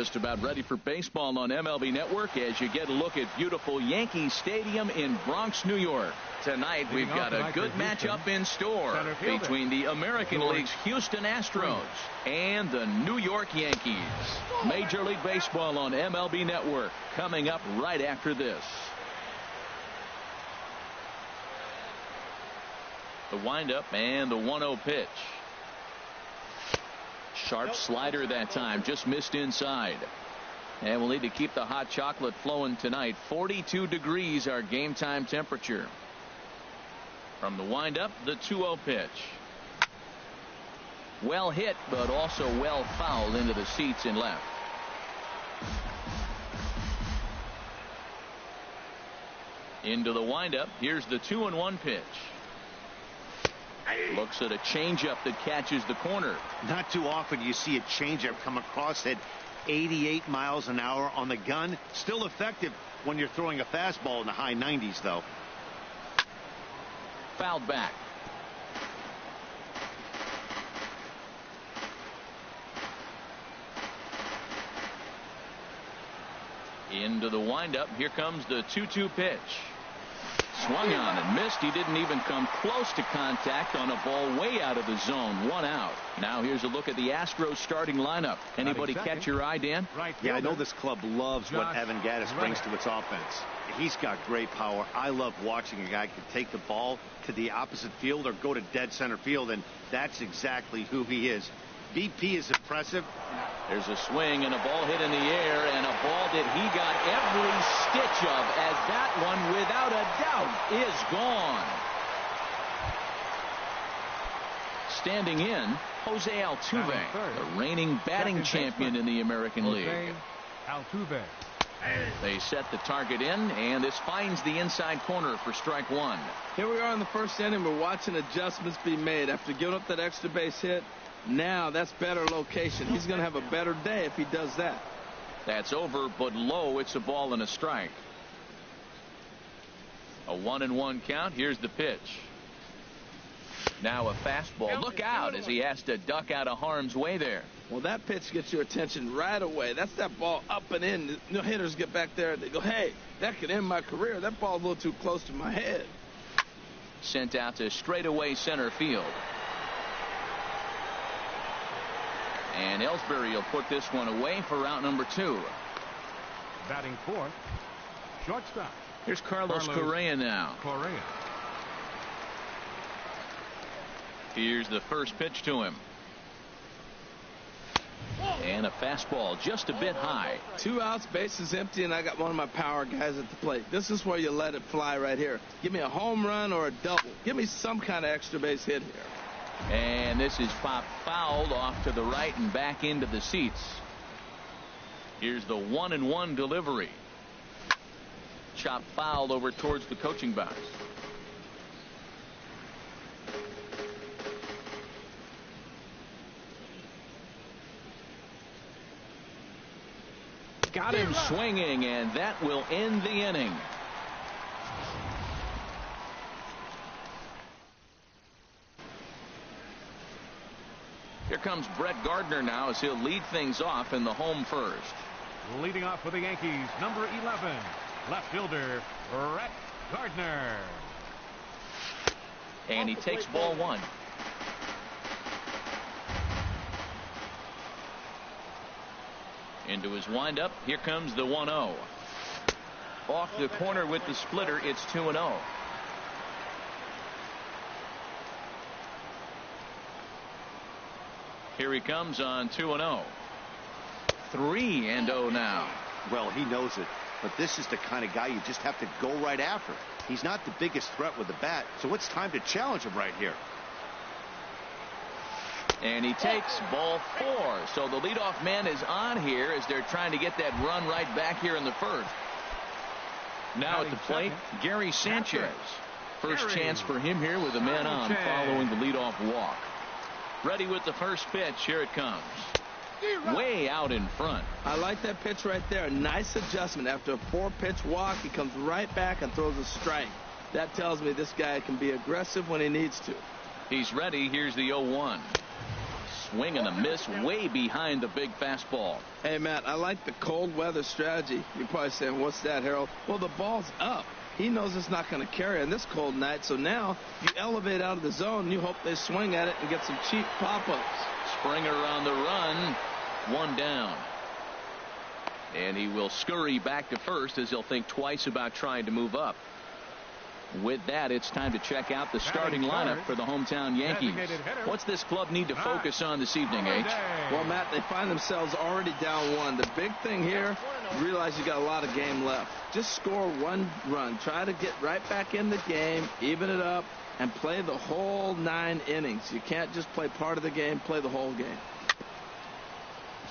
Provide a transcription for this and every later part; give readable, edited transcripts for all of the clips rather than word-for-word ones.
Just about ready for baseball on MLB Network as you get a look at beautiful Yankee Stadium in Bronx, New York. Tonight we've got a good matchup in store between the American League's Houston Astros and the New York Yankees. Major League Baseball on MLB Network coming up right after this. The windup and the 1-0 pitch. Sharp slider that time, just missed inside. And we'll need to keep the hot chocolate flowing tonight. 42 degrees our game time temperature. From the windup, the 2-0 pitch. Well hit, but also well fouled into the seats in left. Into the windup, here's the 2-1 pitch. Looks at a changeup that catches the corner. Not too often you see a changeup come across at 88 miles an hour on the gun. Still effective when you're throwing a fastball in the high 90s, though. Fouled back. Into the windup. Here comes the 2-2 pitch. Swung on and missed. He didn't even come close to contact on a ball way out of the zone. 1 out. Now here's a look at the Astros starting lineup. Anybody catch your eye, Dan? Yeah, I know this club loves what Evan Gattis brings to its offense. He's got great power. I love watching a guy can take the ball to the opposite field or go to dead center field, and that's exactly who he is. BP is impressive. There's a swing and a ball hit in the air, and a ball that he got every stitch of, as that one without a doubt is gone. Standing in, Jose Altuve, the reigning batting champion in the American League. Altuve. They set the target in, and this finds the inside corner for strike 1. Here we are in the first inning. We're watching adjustments be made after giving up that extra base hit. Now that's better location. He's going to have a better day if he does that. That's over, but low. It's a ball and a strike. A 1-1 count. Here's the pitch. Now a fastball. Look out as he has to duck out of harm's way there. Well, that pitch gets your attention right away. That's that ball up and in. The hitters get back there. They go, hey, that could end my career. That ball's a little too close to my head. Sent out to straightaway center field. And Ellsbury will put this one away for out number 2. Batting fourth, shortstop. Here's Carlos Correa now. Correa. Here's the first pitch to him. And a fastball just a bit high. 2 outs, bases empty, and I got one of my power guys at the plate. This is where you let it fly right here. Give me a home run or a double. Give me some kind of extra base hit here. And this is popped fouled off to the right and back into the seats. Here's the 1-1 delivery. Chopped fouled over towards the coaching box. Got him swinging, and that will end the inning. Here comes Brett Gardner now as he'll lead things off in the home first. Leading off for the Yankees, number 11, left fielder Brett Gardner. And he takes ball 1. Into his windup. Here comes the 1-0. Off the corner with the splitter. It's 2-0. Here he comes on 2-0. 3-0 now. Well, he knows it, but this is the kind of guy you just have to go right after. He's not the biggest threat with the bat, so it's time to challenge him right here. And he takes ball 4. So the leadoff man is on here as they're trying to get that run right back here in the first. Now at the plate, Gary Sanchez. First chance for him here with a man on following the leadoff walk. Ready with the first pitch. Here it comes. Way out in front. I like that pitch right there. Nice adjustment. After a 4-pitch walk, he comes right back and throws a strike. That tells me this guy can be aggressive when he needs to. He's ready. Here's the 0-1. swing and a miss way behind the big fastball. Hey, Matt, I like the cold weather strategy. You're probably saying, what's that, Harold? Well, the ball's up. He knows it's not going to carry on this cold night, so now you elevate out of the zone and you hope they swing at it and get some cheap pop-ups. Springer on the run. One down. And he will scurry back to first as he'll think twice about trying to move up. With that, it's time to check out the starting lineup for the hometown Yankees. What's this club need to focus on this evening, H? Well, Matt, they find themselves already down one. The big thing here, realize you got a lot of game left. Just score one run. Try to get right back in the game, even it up, and play the whole 9 innings. You can't just play part of the game, play the whole game.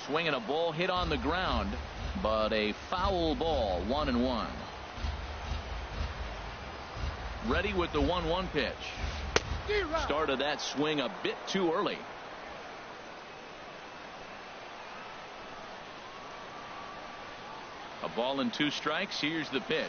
Swinging a ball hit on the ground, but a foul ball, 1-1. Ready with the 1-1 pitch. Started that swing a bit too early. A ball and 2 strikes. Here's the pitch.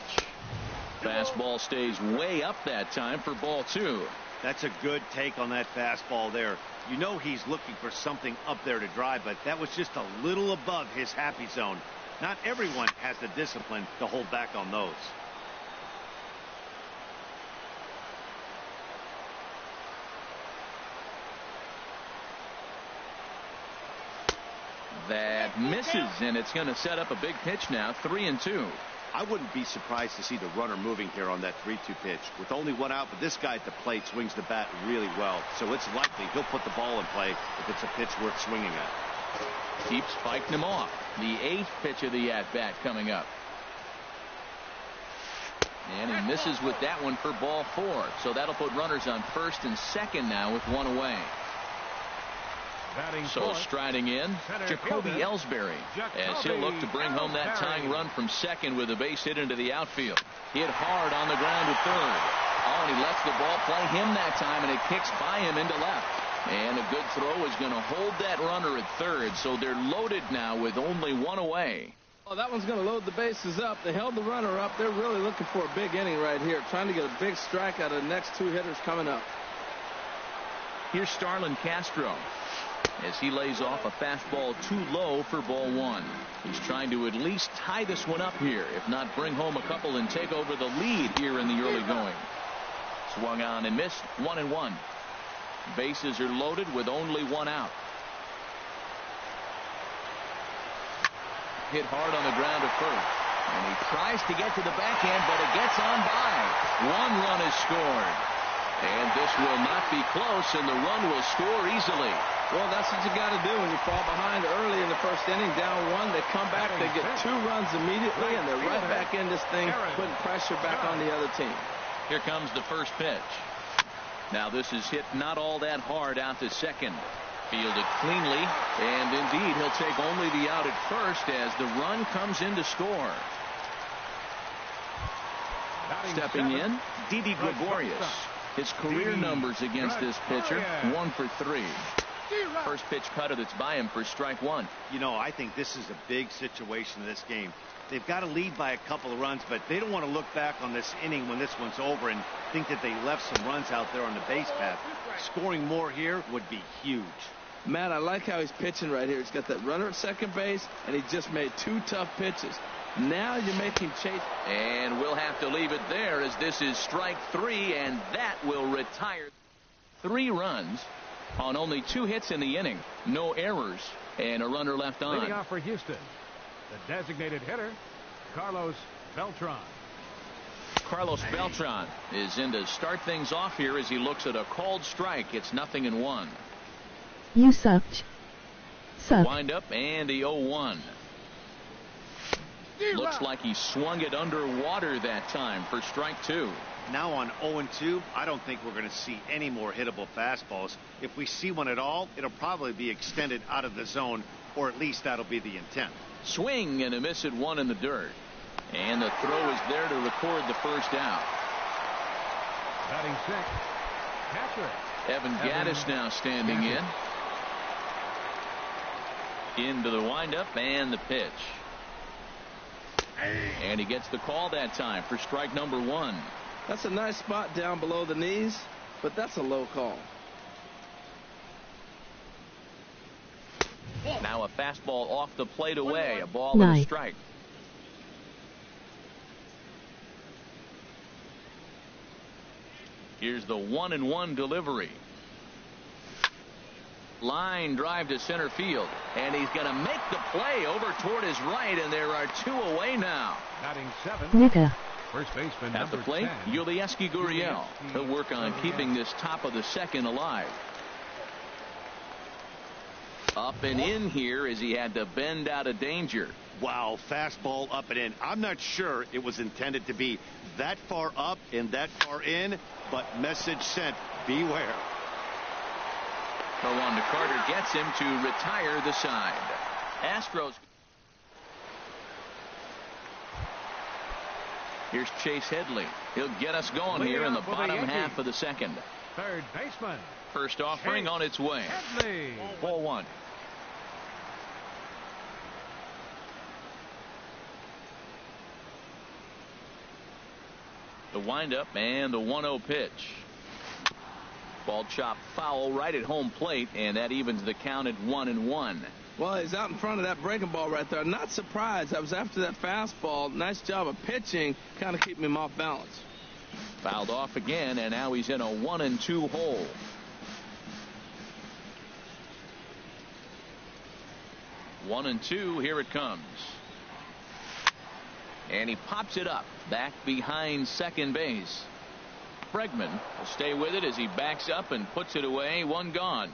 Fastball stays way up that time for ball 2. That's a good take on that fastball there. You know he's looking for something up there to drive, but that was just a little above his happy zone. Not everyone has the discipline to hold back on those. That misses, and it's going to set up a big pitch now, 3-2. I wouldn't be surprised to see the runner moving here on that 3-2 pitch. With only one out, but this guy at the plate swings the bat really well, so it's likely he'll put the ball in play if it's a pitch worth swinging at. Keeps fighting him off. The 8th pitch of the at-bat coming up. And he misses with that one for ball 4. So that'll put runners on first and second now with 1 away. So striding in, Jacoby Ellsbury, as he'll look to bring home that tying run from second with a base hit into the outfield. Hit hard on the ground to third. Oh, and he lets the ball play him that time, and it kicks by him into left. And a good throw is going to hold that runner at third, so they're loaded now with only 1 away. Oh, that one's going to load the bases up. They held the runner up. They're really looking for a big inning right here, trying to get a big strike out of the next 2 hitters coming up. Here's Starlin Castro, as he lays off a fastball too low for ball 1. He's trying to at least tie this one up here, if not bring home a couple and take over the lead here in the early going. Swung on and missed, 1-1. Bases are loaded with only 1 out. Hit hard on the ground at first, and he tries to get to the backhand, but it gets on by. 1 run is scored, and this will not be close, and the run will score easily. Well, that's what you got to do when you fall behind early in the first inning, down 1. They come back, they get 2 runs immediately, and they're right back in this thing, putting pressure back on the other team. Here comes the first pitch. Now this is hit not all that hard out to second. Fielded cleanly, and indeed he'll take only the out at first as the run comes in to score. Stepping in, Didi Gregorius. His career numbers against this pitcher, 1 for 3. First pitch cutter that's by him for strike 1. You know, I think this is a big situation in this game. They've got to lead by a couple of runs, but they don't want to look back on this inning when this one's over and think that they left some runs out there on the base path. Scoring more here would be huge. Matt, I like how he's pitching right here. He's got that runner at second base, and he just made 2 tough pitches. Now you make him chase. And we'll have to leave it there as this is strike 3, and that will retire. 3 runs on only 2 hits in the inning. No errors, and a runner left on. Leading off for Houston, the designated hitter, Carlos Beltran. Carlos Beltran is in to start things off here as he looks at a called strike. It's 0-1. You sucked. Wind up and the 0-1. Looks like he swung it underwater that time for strike 2. Now on 0-2, I don't think we're going to see any more hittable fastballs. If we see one at all, it'll probably be extended out of the zone, or at least that'll be the intent. Swing and a miss at 1 in the dirt. And the throw is there to record the first out. Batting 6th, catcher Evan Gaddis now standing in. Into the windup and the pitch. And he gets the call that time for strike number 1. That's a nice spot down below the knees, but that's a low call. Now a fastball off the plate away. A ball and a strike. Here's the 1-1 delivery. Line drive to center field, and he's going to make the play over toward his right, and there are 2 away now. Batting 7. Nika. First baseman At the plate, Yulieski Gurriel. He'll work on keeping this top of the second alive. Up and in here as he had to bend out of danger. Wow, fastball up and in. I'm not sure it was intended to be that far up and that far in, but message sent, beware. Throw on to Carter gets him to retire the side. Astros. Here's Chase Headley. He'll get us going here in the bottom half of the second. Third baseman. First offering on its way. Headley. Ball 1. The windup and the 1-0 pitch. Ball chopped foul right at home plate, and that evens the count at 1-1. Well, he's out in front of that breaking ball right there. Not surprised. I was after that fastball. Nice job of pitching, kind of keeping him off balance. Fouled off again, and now he's in a 1-2 hole. One and two, here it comes. And he pops it up back behind second base. Bregman will stay with it as he backs up and puts it away. One gone.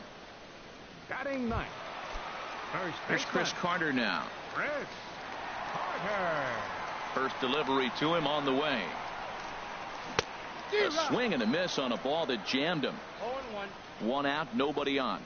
Batting 9. Here's Chris Carter now. Chris Carter. First delivery to him on the way. A swing and a miss on a ball that jammed him. 0-1. One out, nobody on.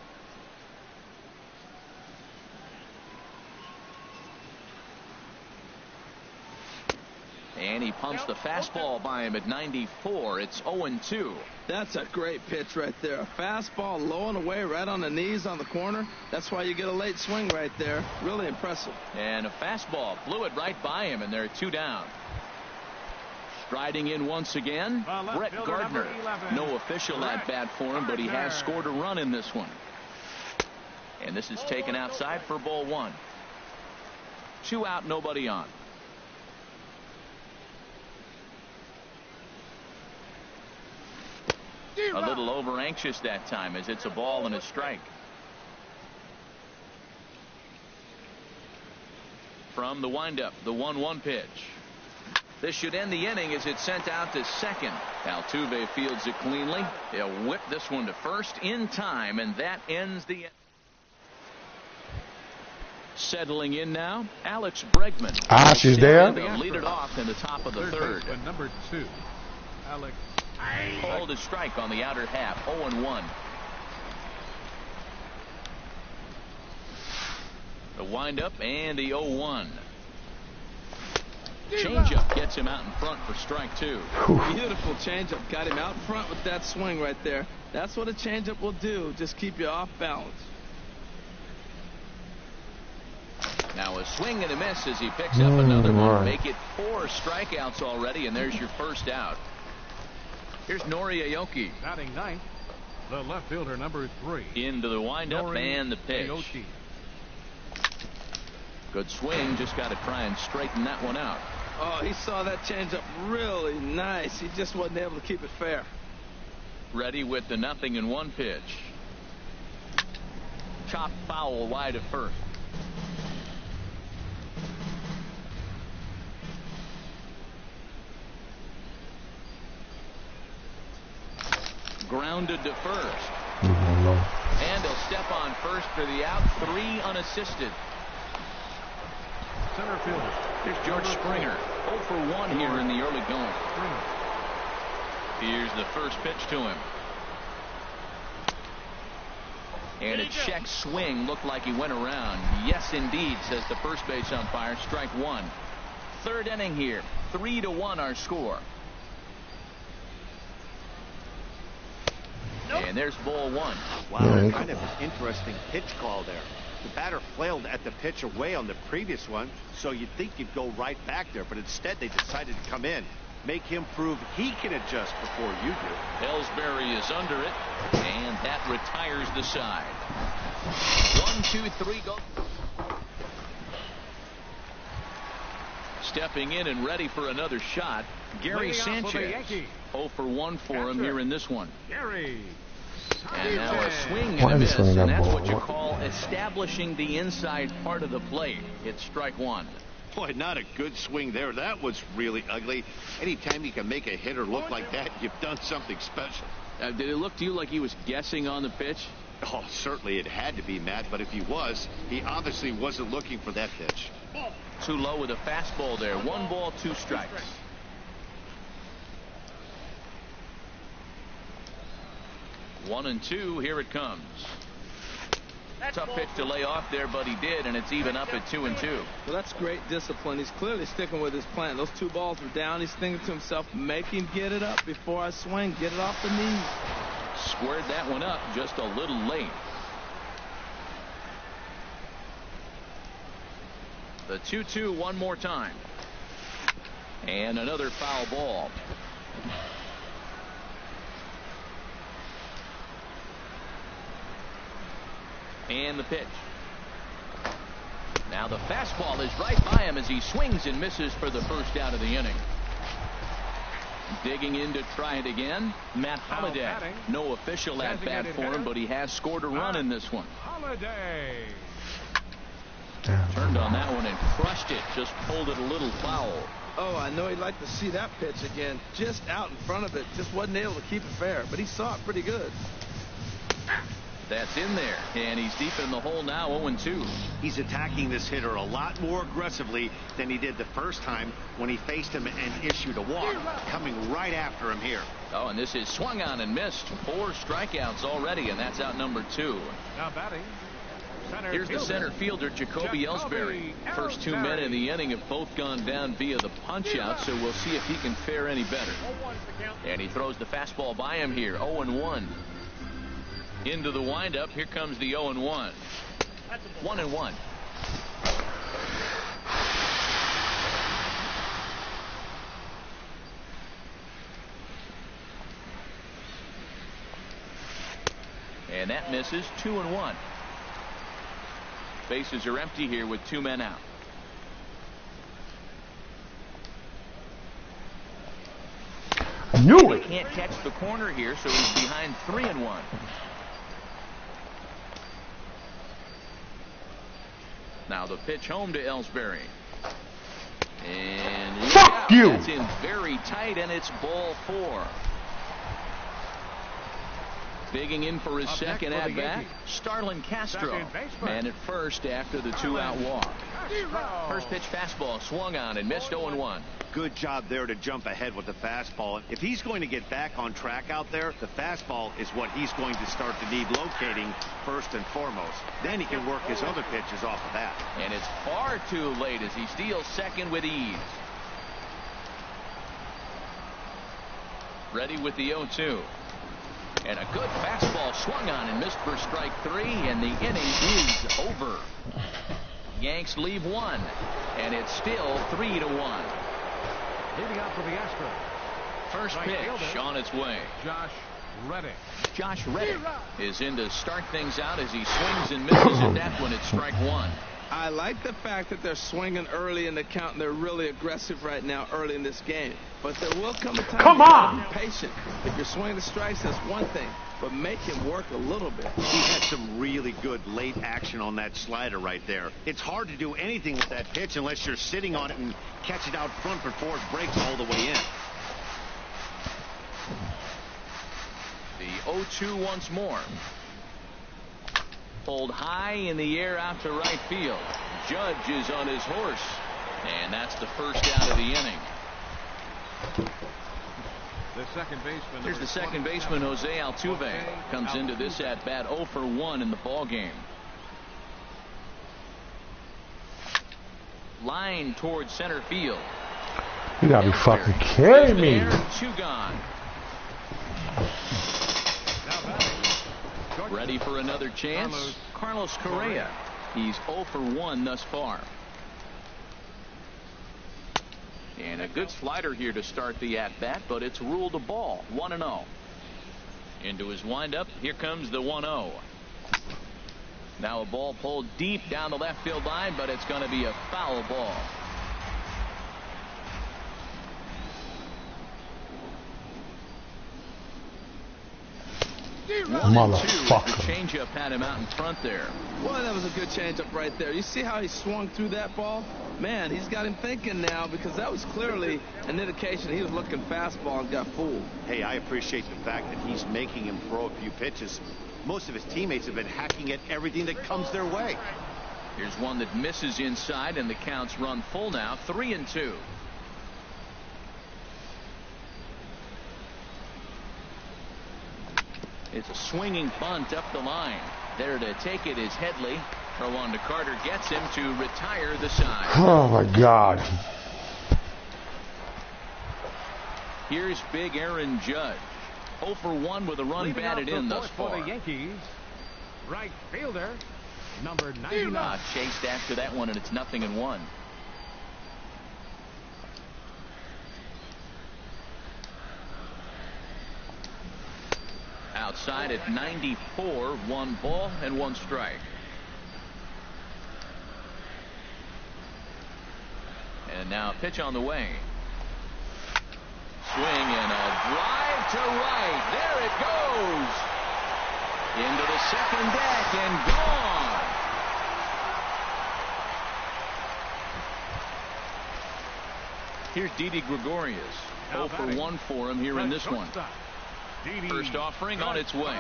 And he pumps the fastball by him at 94. It's 0-2. That's a great pitch right there. A fastball low and away right on the knees on the corner. That's why you get a late swing right there. Really impressive. And a fastball blew it right by him, and there are 2 down. Striding in once again, Brett Gardner. No official at bat for him, but he has scored a run in this one. And this is taken outside for ball 1. 2 out, nobody on. A little over anxious that time as it's a ball and a strike. From the windup, the 1-1 pitch. This should end the inning as it's sent out to second. Altuve fields it cleanly. They'll whip this one to first in time, and that ends the. Settling in now, Alex Bregman. She's there. They'll lead it off in the top of the third. Number 2, Alex. Called a strike on the outer half. 0-1. The windup and the 0-1. Changeup gets him out in front for strike 2. Beautiful changeup. Got him out front with that swing right there. That's what a changeup will do. Just keep you off balance. Now a swing and a miss as he picks up another one. Make it 4 strikeouts already, and there's your first out. Here's Nori Aoki. Batting 9th, the left fielder, number 3. Into the windup and the pitch. Aoki. Good swing. Just got to try and straighten that one out. Oh, he saw that changeup really nice. He just wasn't able to keep it fair. Ready with the 0-1 pitch. Chopped foul wide of first. Grounded to first. And he'll step on first for the out. 3 unassisted. Center fielder. Here's George Springer. 0 for 1 here in the early going. Here's the first pitch to him. And a check swing. Looked like he went around. Yes, indeed, says the first base umpire. Strike 1. Third inning here. 3-1 our score. And there's ball 1. Wow, kind of an interesting pitch call there. The batter flailed at the pitch away on the previous one, so you'd think you'd go right back there, but instead they decided to come in. Make him prove he can adjust before you do. Ellsbury is under it, and that retires the side. 1, 2, 3, go. Stepping in and ready for another shot, Gary Sanchez. 0 for 1 for him here in this one. And now a swing and a miss, and that's what you call establishing the inside part of the plate. It's strike one. Boy, not a good swing there. That was really ugly. Anytime you can make a hitter look like that, you've done something special. Did it look to you like he was guessing on the pitch? Oh, certainly it had to be, Matt, but if he was, he obviously wasn't looking for that pitch. Too low with a fastball there. 1 ball, 2 strikes. One and two, here it comes. Tough pitch to lay off there, but he did, and it's even up at 2 and 2. Well, that's great discipline. He's clearly sticking with his plan. Those 2 balls were down. He's thinking to himself, make him get it up before I swing. Get it off the knee. Squared that one up just a little late. The 2-2 one more time. And another foul ball. And the pitch. Now the fastball is right by him as he swings and misses for the first out of the inning. Digging in to try it again, Matt Holliday. No official at bat for him, but he has scored a run in this one. Holliday. Turned on that one and crushed it. Just pulled it a little foul. Oh, I know he'd like to see that pitch again. Just out in front of it. Just wasn't able to keep it fair, but he saw it pretty good. That's in there, and he's deep in the hole now, 0-2. He's attacking this hitter a lot more aggressively than he did the first time when he faced him and issued a walk. Coming right after him here. Oh, and this is swung on and missed. 4 strikeouts already, and that's out number 2. Now batting. Here's the center fielder, Jacoby Ellsbury. First 2 men in the inning have both gone down via the punch-out, so we'll see if he can fare any better. And he throws the fastball by him here, 0-1. Into the windup, here comes the 0-1. 1-1. And that misses. 2-1. Bases are empty here with 2 men out. I knew it. He can't catch the corner here, so he's behind 3-1. Now the pitch home to Ellsbury. And fuck you. That's in very tight, and it's ball 4. Digging in for his second at bat, Starlin Castro. Man at first after the 2-out walk. First pitch fastball swung on and missed. 0-1. Good job there to jump ahead with the fastball. If he's going to get back on track out there, the fastball is what he's going to start to need locating first and foremost. Then he can work his other pitches off of that. And it's far too late as he steals second with ease. Ready with the 0-2. And a good fastball swung on and missed for strike 3, and the inning is over. Yanks leave 1, and it's still 3-1. Leading out for the Astros. First pitch on its way. Josh Reddick is in to start things out as he swings and misses at that one at strike 1. I like the fact that they're swinging early in the count, and they're really aggressive right now early in this game. But there will come a time Come you on. gotta be patient. If you're swinging the strikes, that's one thing, but make him work a little bit. He had some really good late action on that slider right there. It's hard to do anything with that pitch unless you're sitting on it and catch it out front before it breaks all the way in. The 0-2 once more. Pulled high in the air out to right field. Judge is on his horse, and that's the first out of the inning. The second baseman. Here's the second baseman, Jose Altuve. Comes into this at bat 0 for 1 in the ball game. Line towards center field. You gotta be fucking kidding me. 2 gone. Ready for another chance? Carlos Correa. He's 0 for 1 thus far. And a good slider here to start the at-bat, but it's ruled a ball. 1-0. Into his windup. Here comes the 1-0. Now a ball pulled deep down the left field line, but it's going to be a foul ball. Motherfucker. The changeup had him out in front there. Boy, that was a good changeup right there. You see how he swung through that ball? Man, he's got him thinking now, because that was clearly an indication he was looking fastball and got fooled. Hey, I appreciate the fact that he's making him throw a few pitches. Most of his teammates have been hacking at everything that comes their way. Here's one that misses inside, and the count's run full now. 3-2. It's a swinging bunt up the line. There to take it is Headley. Throw on to Carter gets him to retire the side. Oh my God. Here's big Aaron Judge. 0 for 1 with a run batted in thus far. For the Yankees, right fielder, number 99. Chased after that one, and it's 0-1. Outside at 94, 1 ball and 1 strike. And now a pitch on the way. Swing and a drive to right. There it goes. Into the second deck and gone. Here's Didi Gregorius. 0 for 1 for him here in this one. First offering on its way.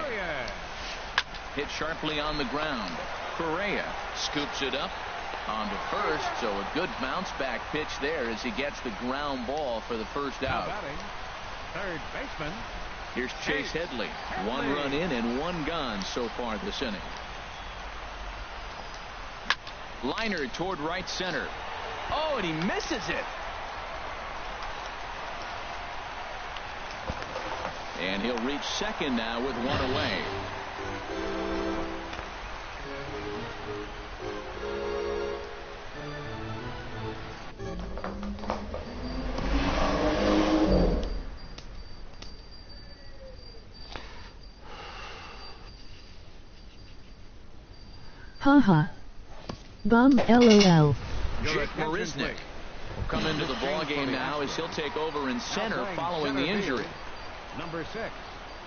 Hit sharply on the ground. Correa scoops it up onto first, so a good bounce back pitch there as he gets the ground ball for the first out. Third baseman. Here's Chase Headley. 1 run in and 1 gone so far this inning. Liner toward right center. Oh, and he misses it. And he'll reach second now with 1 away. Haha. Bum LOL. Jake Marisnick will come into the ball game now as he'll take over in center following the injury. Number 6.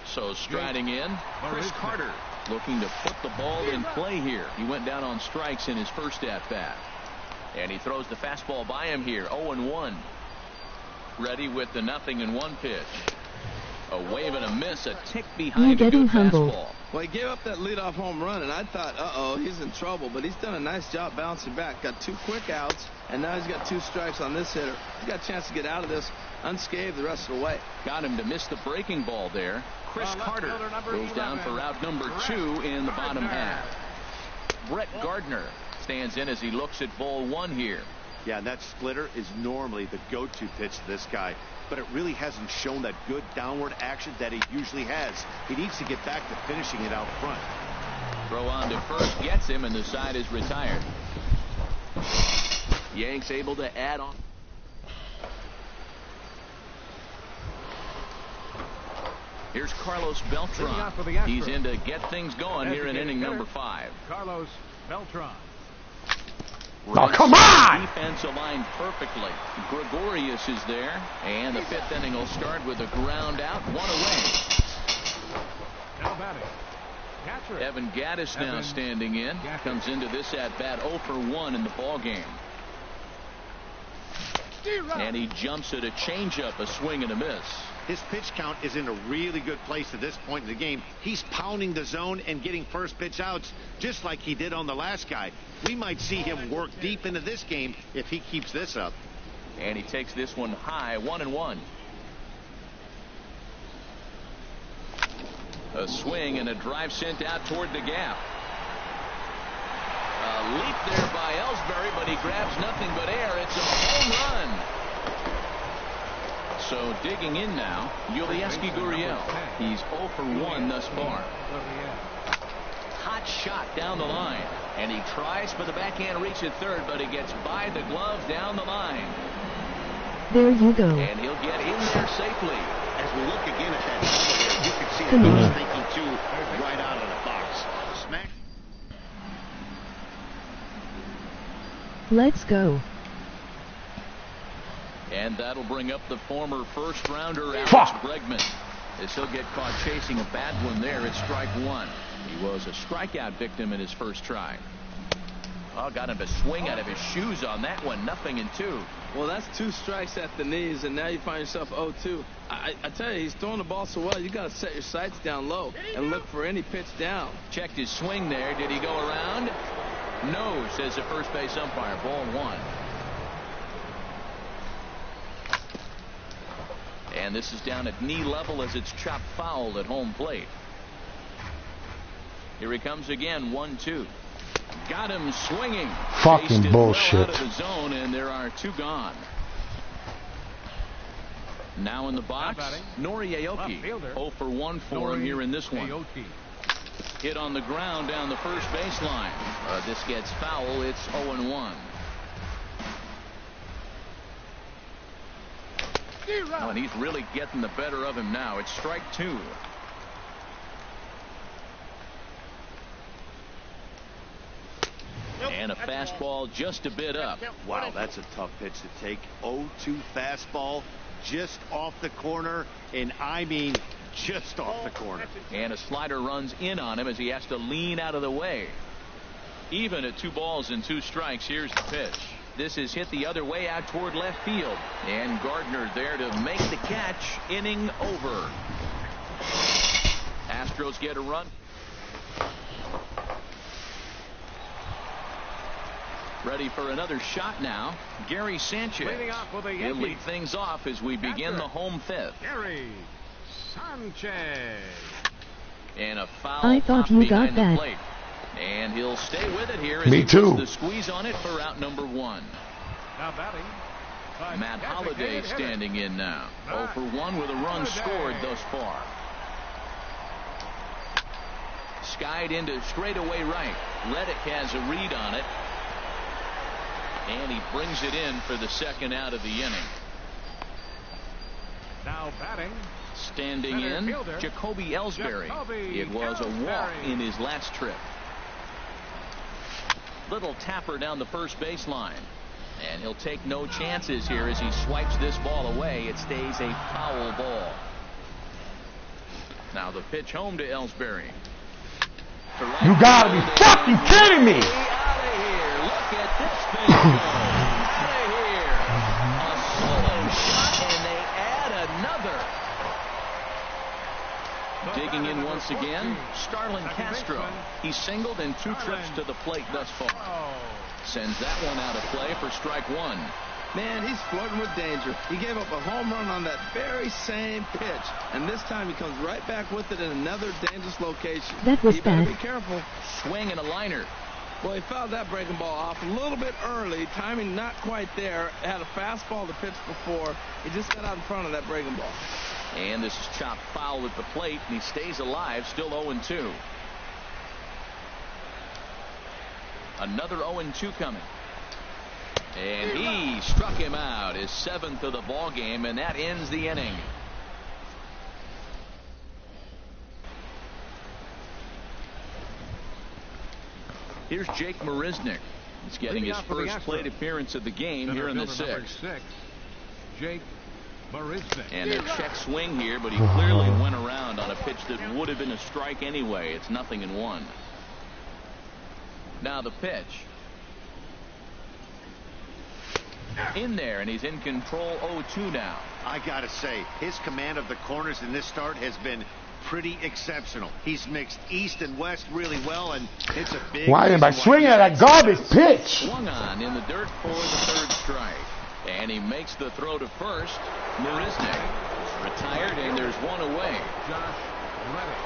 So striding in, Chris Carter looking to put the ball in play here. He went down on strikes in his first at-bat. And he throws the fastball by him here. 0-1. Ready with the 0-1 pitch. A wave and a miss, a tick behind a good fastball. Well, he gave up that leadoff home run, and I thought, uh-oh, he's in trouble. But he's done a nice job bouncing back. Got 2 quick outs, and now he's got 2 strikes on this hitter. He's got a chance to get out of this unscathed the rest of the way. Got him to miss the breaking ball there. Chris Carter goes down for out number 2 in the bottom half. Brett Gardner stands in as he looks at ball 1 here. Yeah, and that splitter is normally the go-to pitch to this guy, but it really hasn't shown that good downward action that he usually has. He needs to get back to finishing it out front. Throw on to first gets him, and the side is retired. Yanks able to add on. Here's Carlos Beltran. He's in to get things going here in inning number 5. Carlos Beltran. Oh, come on! Defense aligned perfectly. Gregorius is there, and the 5th inning will start with a ground out, 1 away. Now batting. Catcher. Evan Gattis now standing in. Comes into this at-bat 0 for 1 in the ball game. And he jumps at a changeup, a swing and a miss. His pitch count is in a really good place at this point in the game. He's pounding the zone and getting first pitch outs just like he did on the last guy. We might see him work deep into this game if he keeps this up. And he takes this one high, 1-1. A swing and a drive sent out toward the gap. A leap there by Ellsbury, but he grabs nothing but air. It's a home run. So digging in now, Yulieski Gurriel. He's 0 for 1 thus far. Hot shot down the line. And he tries for the backhand reach at third, but he gets by the glove down the line. There you go. And he'll get in there safely. As we look again at that ball here, you can see Come that on. he's thinking too right out of the box. Smack. Let's go. And that'll bring up the former first-rounder Alex Fuck. Bregman. As he'll get caught chasing a bad one there, it's strike one. He was a strikeout victim in his first try. Oh, got him to swing out of his shoes on that one. 0-2. Well, that's 2 strikes at the knees, and now you find yourself 0-2. I tell you, he's throwing the ball so well, you got to set your sights down low and look for any pitch down. Checked his swing there. Did he go around? No, says the first base umpire. Ball 1. And this is down at knee level as it's chopped foul at home plate. Here he comes again. 1-2. Got him swinging. Fucking Chased it bullshit. Well out of the zone, and there are 2 gone. Now in the box, Nori Aoki. 0 for 1 for him here in this one. Hit on the ground down the first baseline. This gets foul. It's 0-1. Oh, and he's really getting the better of him now. It's strike 2. And a fastball just a bit up. Wow, that's a tough pitch to take. 0-2 fastball just off the corner, and I mean just off the corner. And a slider runs in on him as he has to lean out of the way. Even at 2 balls and 2 strikes, here's the pitch. This is hit the other way out toward left field. And Gardner there to make the catch. Inning over. Astros get a run. Ready for another shot now. Gary Sanchez. He'll lead things off as we begin the home 5th. Gary Sanchez. And a foul. I thought you got behind the that. plate. And he'll stay with it here as Me he too. puts the squeeze on it for out number 1. Now batting. Matt Holliday standing in now. 0 for 1 with a run scored thus far. Skied into straightaway right. Reddick has a read on it. And he brings it in for the second out of the inning. Now batting. Standing in, Jacoby Ellsbury. It was a walk in his last trip. Little tapper down the first baseline. And he'll take no chances here as he swipes this ball away. It stays a foul ball. Now the pitch home to Ellsbury. You gotta be fucking kidding me! Out of here. Look at this thing go. Out of here. A solo shot, and they add another. Digging in once again, Starlin Castro. He singled in 2 trips to the plate thus far. Sends that one out of play for strike 1. Man, he's flirting with danger. He gave up a home run on that very same pitch, and this time he comes right back with it in another dangerous location. That was He better bad. be careful. Swing and a liner. Well, he fouled that breaking ball off a little bit early. Timing not quite there. Had a fastball to pitch before. He just got out in front of that breaking ball. And this is chopped foul at the plate, and he stays alive, still 0-2. Another 0-2 coming. And he struck him out, his 7th of the ball game, and that ends the inning. Here's Jake Marisnick. He's getting his first plate appearance of the game here in the 6th. Jake Marisnick. And a check swing here, but he clearly went around on a pitch that would have been a strike anyway. It's 0-1. Now the pitch. In there, and he's in control. 0-2 now. I gotta say, his command of the corners in this start has been pretty exceptional. He's mixed east and west really well, and it's a big... Why am I swinging at that garbage pitch? Swung on in the dirt for the 3rd strike. And he makes the throw to first. Marisnick retired, and there's one away. Josh Reddick.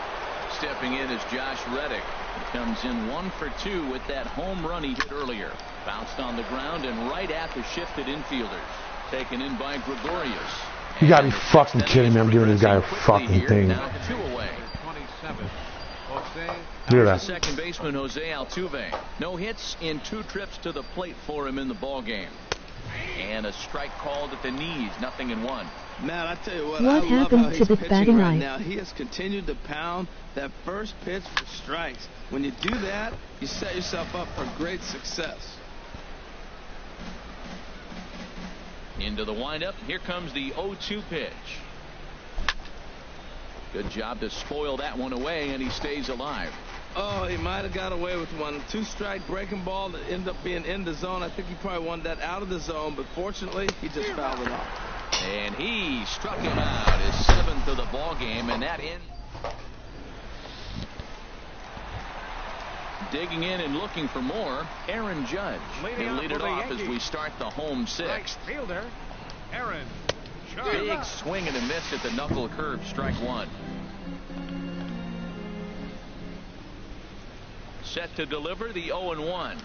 Stepping in is Josh Reddick. He comes in 1 for 2 with that home run he hit earlier. Bounced on the ground and right at the shifted infielders. Taken in by Gregorius. You gotta be fucking kidding me. I'm giving this guy a fucking thing. Now 2 away. 27. Jose. Look at that. Second baseman Jose Altuve. No hits in 2 trips to the plate for him in the ball game. And a strike called at the knees, 0-1. Man, I tell you what What I happened love how to he's the pitching batting right eye? now. He has continued to pound that first pitch for strikes. When you do that, you set yourself up for great success. Into the windup. Here comes the 0-2 pitch. Good job to spoil that one away, and he stays alive. Oh, he might have got away with one. 2-strike breaking ball that ended up being in the zone. I think he probably wanted that out of the zone, but fortunately, he just fouled it off. And he struck him out. His 7th of the ball game, and that in. Digging in and looking for more, Aaron Judge. He'll lead it off as we start the home 6th. Right fielder, Aaron Judge. Big swing and a miss at the knuckle curve, strike 1. Set to deliver the 0-1.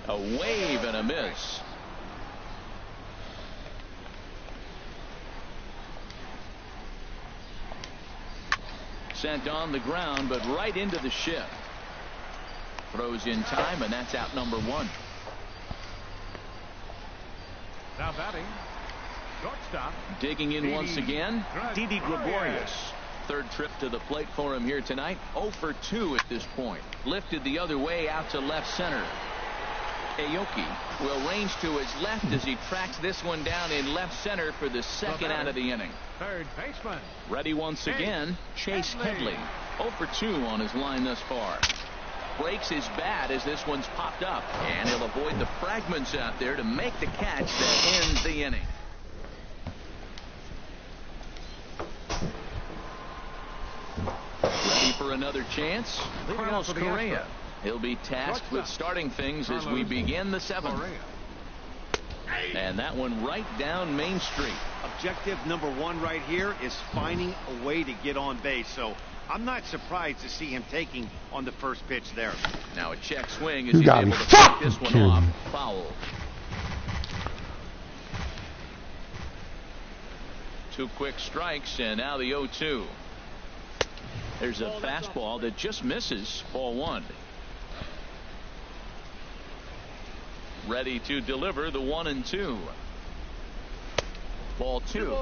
A wave and a miss. Sent on the ground, but right into the shift. Throws in time, and that's out number 1. Now batting, shortstop. Digging in once again, Didi Gregorius. 3rd trip to the plate for him here tonight. 0 for 2 at this point. Lifted the other way out to left center. Aoki will range to his left as he tracks this one down in left center for the 2nd out of the inning. 3rd baseman. Ready once again, Chase Headley. 0 for 2 on his line thus far. Breaks his bat as this one's popped up, and he'll avoid the fragments out there to make the catch that ends the inning. Ready for another chance, Carlos Correa. He'll be tasked with starting things as we begin the 7th. And that one right down Main Street. Objective number 1 right here is finding a way to get on base. So I'm not surprised to see him taking on the first pitch there. Now a check swing as he's able to pick this one off. Foul. 2 quick strikes, and now the 0-2. There's a fastball that just misses. Ball 1. Ready to deliver the 1-2. Ball 2.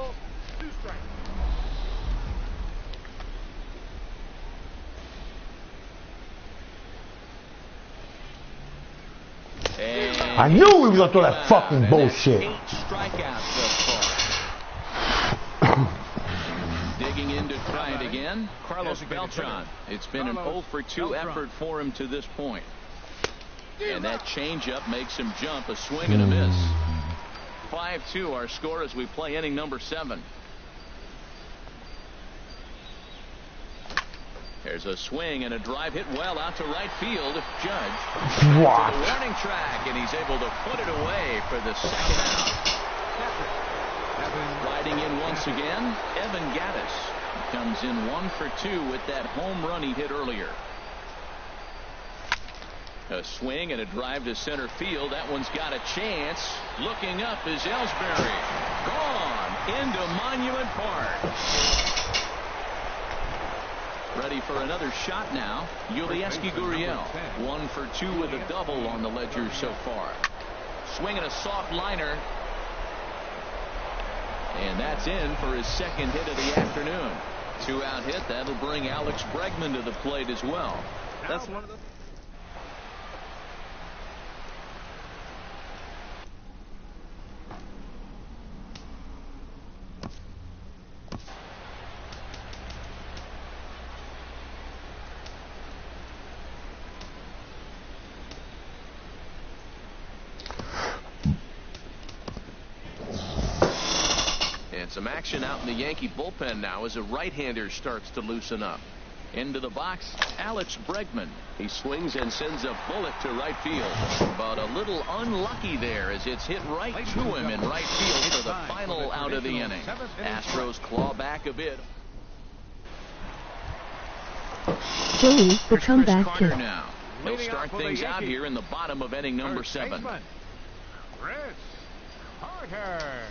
And I knew we was gonna throw that fucking bullshit. 8 strikeouts thus far. Digging in to try it again, Carlos Beltran. It's been an 0 for 2 effort for him to this point. And that changeup makes him jump. A swing and a miss. 5-2 our score as we play inning number 7. There's a swing and a drive hit well out to right field. Judge. What? To the warning track, and he's able to put it away for the 2nd out. Riding in once again, Evan Gattis comes in 1 for 2 with that home run he hit earlier. A swing and a drive to center field. That one's got a chance. Looking up is Ellsbury. Gone into Monument Park. Ready for another shot now. Yulieski Gurriel. 1 for 2 with a double on the ledger so far. Swinging a soft liner. And that's in for his 2nd hit of the afternoon. 2-out hit. That'll bring Alex Bregman to the plate as well. That's one of the... Some action out in the Yankee bullpen now as a right-hander starts to loosen up. Into the box, Alex Bregman. He swings and sends a bullet to right field. But a little unlucky there as it's hit right to him in right field for the final out of the inning. Astros claw back a bit. Joey, the comeback Carter kid. now. He'll start things out here in the bottom of inning number 7. Chris Carter.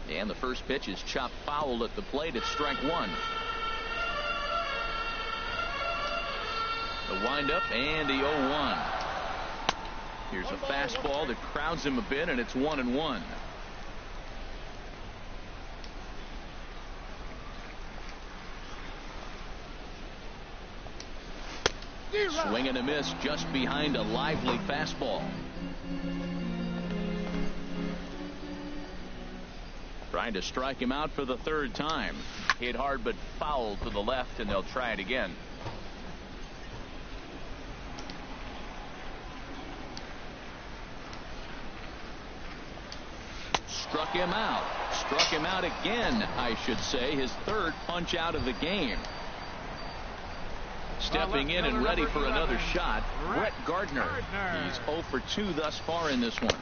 And the first pitch is chopped foul at the plate. It's strike 1. The windup and the 0-1. Here's a fastball that crowds him a bit, and it's 1-1. Swing and a miss just behind a lively fastball. Trying to strike him out for the third time. Hit hard but foul to the left, and they'll try it again. Struck him out. Struck him out again, I should say. His third punch out of the game. Stepping in and ready for another shot, Brett Gardner. He's 0 for 2 thus far in this one.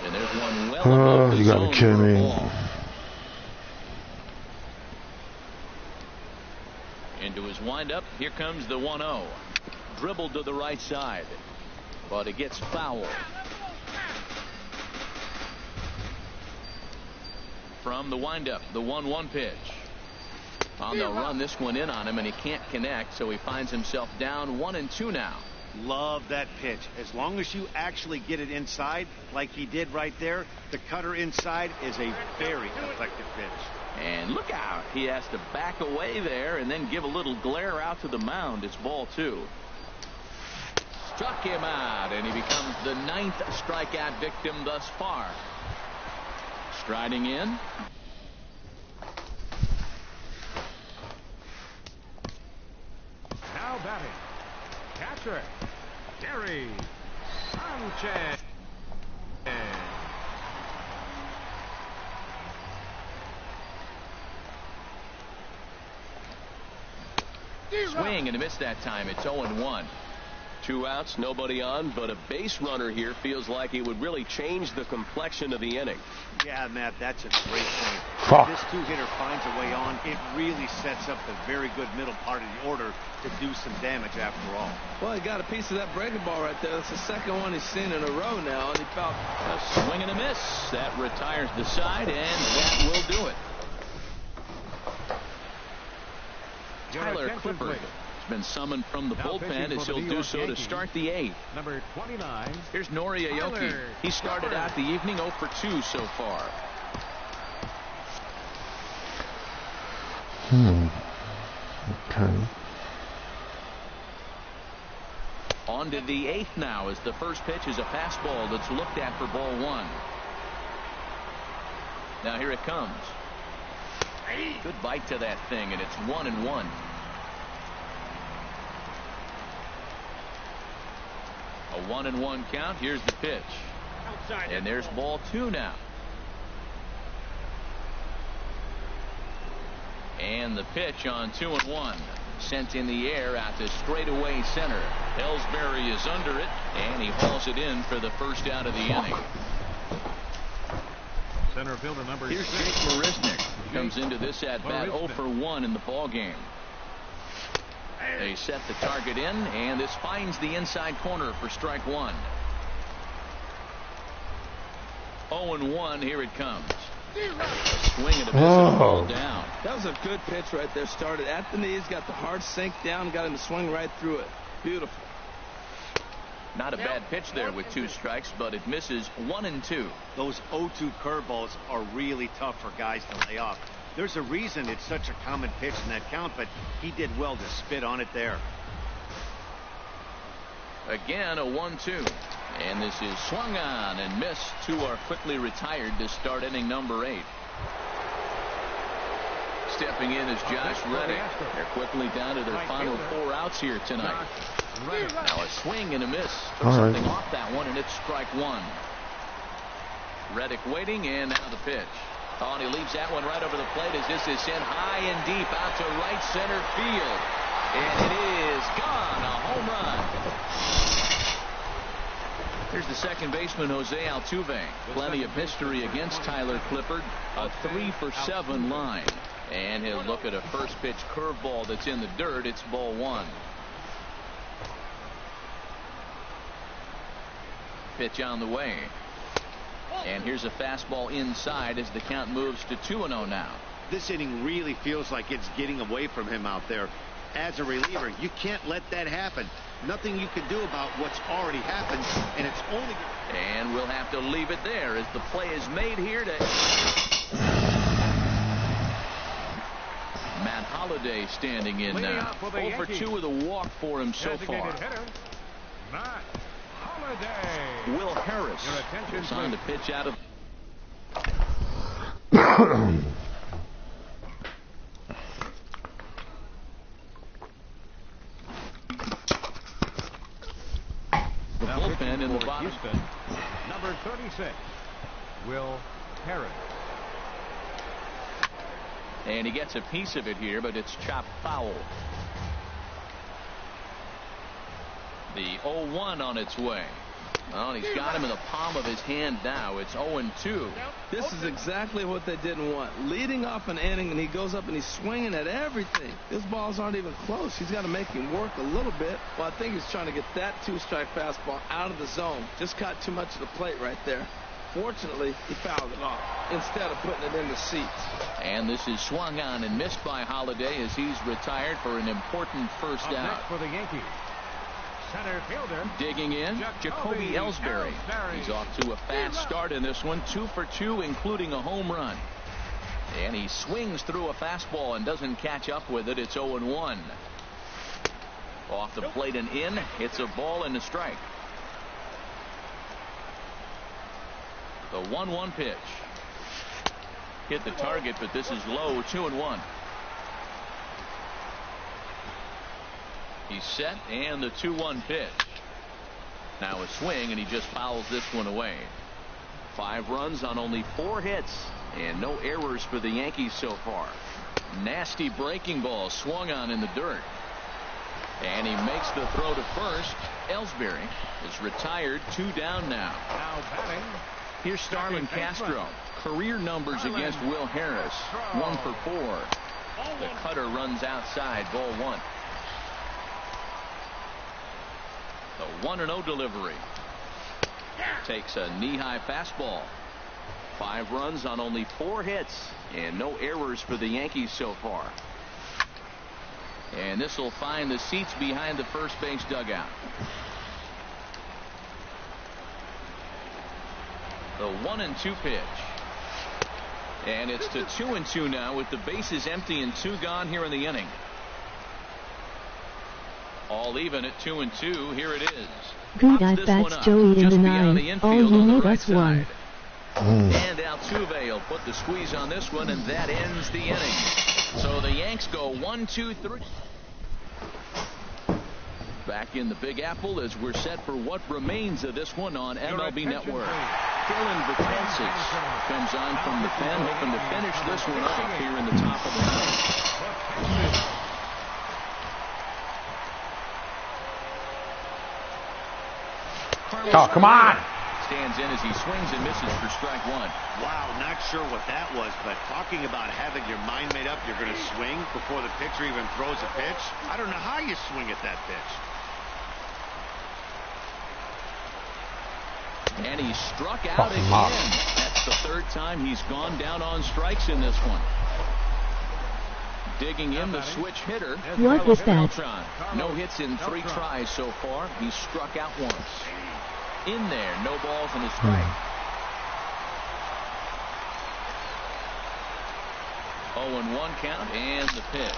And there's one well above the you zone gotta kill for a me. ball. Into his windup. Here comes the 1-0. Dribbled to the right side, but it gets fouled. From the windup, the 1-1 pitch. They'll run this one in on him, and he can't connect, so he finds himself down 1-2 now. Love that pitch. As long as you actually get it inside, like he did right there, the cutter inside is a very effective pitch. And look out. He has to back away there and then give a little glare out to the mound. It's ball 2. Struck him out, and he becomes the 9th strikeout victim thus far. Striding in. Now batting, catcher, Gary Sanchez. Swing and a miss that time. It's 0-1. 2 outs, nobody on, but a base runner here feels like it would really change the complexion of the inning. Yeah, Matt, that's a great point. Fuck. If this 2-hitter finds a way on, it really sets up the very good middle part of the order to do some damage after all. Well, he got a piece of that breaking ball right there. That's the second one he's seen in a row now, and he felt A swing and a miss. That retires the side, and that will do it. Tyler Clippard has been summoned from the bullpen as he'll do so to start the 8th. Number 29. Here's Nori Aoki. He started out the evening 0 for 2 so far. Okay. On to the 8th now, as the first pitch is a fastball that's looked at for ball 1. Now here it comes. Good bite to that thing, and it's 1-1. A 1-1 count. Here's the pitch. And there's ball 2 now. And the pitch on 2-1. Sent in the air out to straightaway center. Ellsbury is under it, and he hauls it in for the first out of the inning. Center fielder number Here's 6. Jake Marisnick. Comes into this at bat 0 for 1 in the ball game. They set the target in, and this finds the inside corner for strike 1. 0-1. Here it comes. Swing and a miss, and ball down. that was a good pitch right there. Started at the knees, got the hard sink down, got him to swing right through it. Beautiful. Not a bad pitch there with 2 strikes, but it misses 1-2. Those 0-2 curveballs are really tough for guys to lay off. There's a reason it's such a common pitch in that count, but he did well to spit on it there. Again, a 1-2. And this is swung on and missed. 2 are quickly retired to start inning number 8. Stepping in is Josh Reddick. They're quickly down to their final 4 outs here tonight. Now a swing and a miss. Took something off that one, and it's strike 1. Reddick waiting, and now the pitch. Oh, and he leaves that one right over the plate as this is sent high and deep out to right center field. And it is gone. A home run. Here's the second baseman, Jose Altuve. Plenty of history against Tyler Clippard. A 3 for 7 line. And he'll look at a first pitch curveball that's in the dirt. It's ball 1. Pitch on the way. And here's a fastball inside as the count moves to 2-0 now. This inning really feels like it's getting away from him out there. as a reliever. You can't let that happen. Nothing you can do about what's already happened, and it's only... And we'll have to leave it there as the play is made here to... Matt Holliday standing in now. Over 2 with a walk for him so far. Matt Holliday. Will Harris is on the pitch out of... The bullpen in the bottom. Houston, number 36, Will Harris. And he gets a piece of it here, but it's chopped foul. The 0-1 on its way. Well, he's got him in the palm of his hand now. It's 0-2. This is exactly what they didn't want. Leading off an inning, and he goes up and he's swinging at everything. His balls aren't even close. He's got to make him work a little bit. Well, I think he's trying to get that 2-strike fastball out of the zone. Just caught too much of the plate right there. Fortunately, he fouled it off instead of putting it in the seats. And this is swung on and missed by Holliday as he's retired for an important first out. For the Yankees, center fielder digging in, Jacoby Ellsbury. He's off to a fast start in this one, 2 for 2, including a home run. And he swings through a fastball and doesn't catch up with it. It's 0-1. Off the plate and in. It's a ball and a strike. The 1-1 pitch. Hit the target, but this is low, 2-1. He's set, and the 2-1 pitch. Now a swing, and he just fouls this one away. 5 runs on only 4 hits, and no errors for the Yankees so far. Nasty breaking ball swung on in the dirt. And he makes the throw to first. Ellsbury is retired, 2 down now. Now batting. Here's Starlin Castro. Career numbers against Will Harris. 1 for 4. The cutter runs outside, ball 1. The 1-0 delivery. Takes a knee-high fastball. 5 runs on only 4 hits, and no errors for the Yankees so far. And this will find the seats behind the first base dugout. The 1-2 pitch. And it's to 2-2 now with the bases empty and 2 gone here in the inning. All even at 2-2. Here it is. Good at bats, Joey in the 9. All you need us one. And Altuve will put the squeeze on this one, and that ends the inning. So the Yanks go 1, 2, 3. Back in the Big Apple as we're set for what remains of this one on MLB Network. Dylan Betances comes on from the pen, hoping to finish this one off here in the top of the ninth. Oh, come on! Stands in as he swings and misses for strike 1. Wow, not sure what that was, but talking about having your mind made up, you're going to swing before the pitcher even throws a pitch. I don't know how you swing at that pitch. And he struck out again. That's the 3rd time he's gone down on strikes in this one. Digging in the switch hitter. What was that? No hits in 3 tries so far. He's struck out once. In there, no balls and a strike. 0-1 count and the pitch.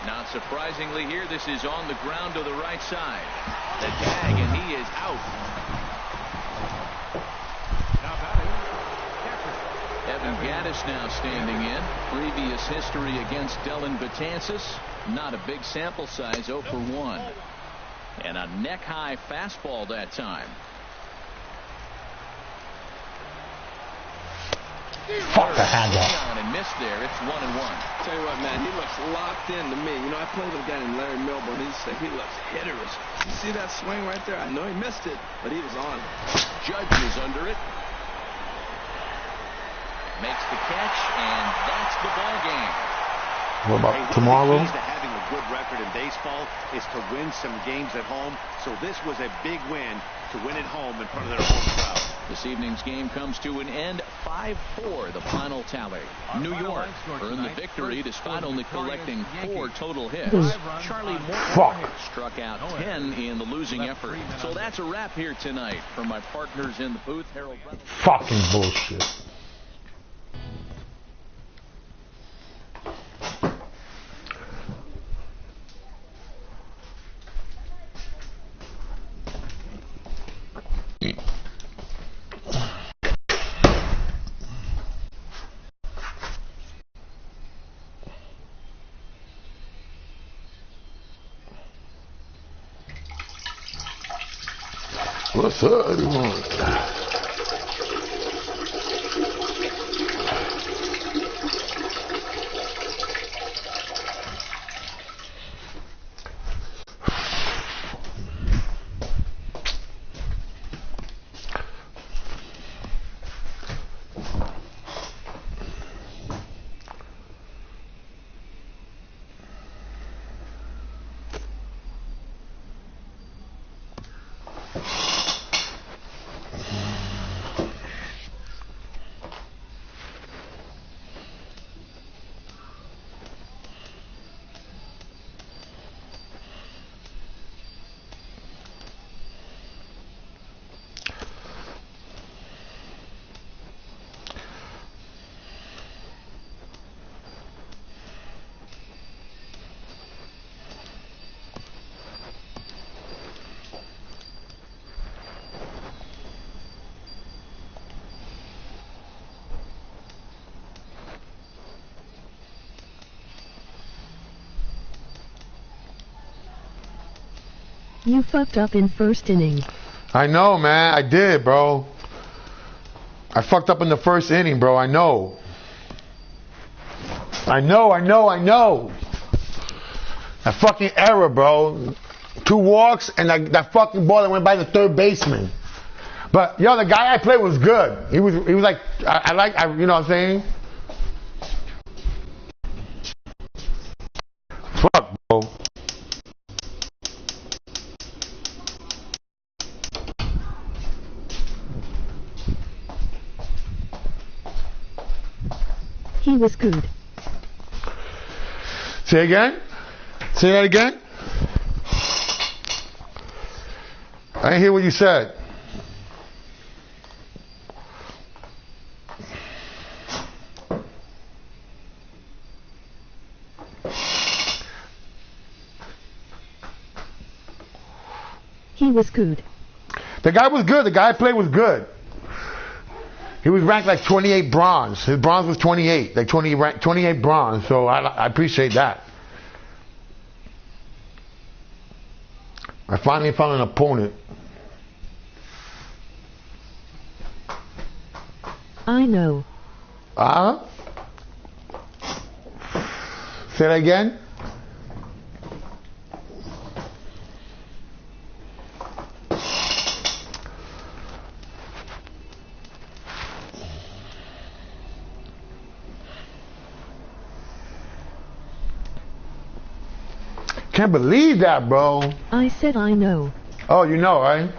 Not surprisingly here, this is on the ground to the right side. The tag, and he is out. Evan Gattis now standing in. Previous history against Dylan Betances. Not a big sample size, 0 for 1. And a neck-high fastball that time. Fuck the handoff. And missed there. It's 1-1. Tell you what, man, he looks locked in to me. You know, I played with a guy named Larry Milburn. He looks hitterish. You see that swing right there? I know he missed it, but he was on it. Judge is under it. Makes the catch, and that's the ball game. What about tomorrow? The keys to having a good record in baseball is to win some games at home. So this was a big win to win at home in front of their home crowd. This evening's game comes to an end 5-4, the final tally. New York earned the victory despite only collecting 4 total hits. Charlie Morton struck out 10 in the losing effort. So that's a wrap here tonight. For my partners in the booth, Harold Reynolds. Fucking bullshit. What's up, everyone? You fucked up in first inning. I know, man. I did, bro. I fucked up in the first inning, bro. I know. I know. That fucking error, bro. 2 walks and that fucking ball that went by the third baseman. But yo, the guy I played was good. He was like, you know what I'm saying? Fuck, bro. He was good. Say again? Say that again? I didn't hear what you said. He was good. The guy was good. The guy I played was good. He was ranked like 28 bronze. His bronze was 28. Like 28 bronze. So I appreciate that. I finally found an opponent. I know. Say that again? Can't believe that, bro. I said I know. Oh, you know, right?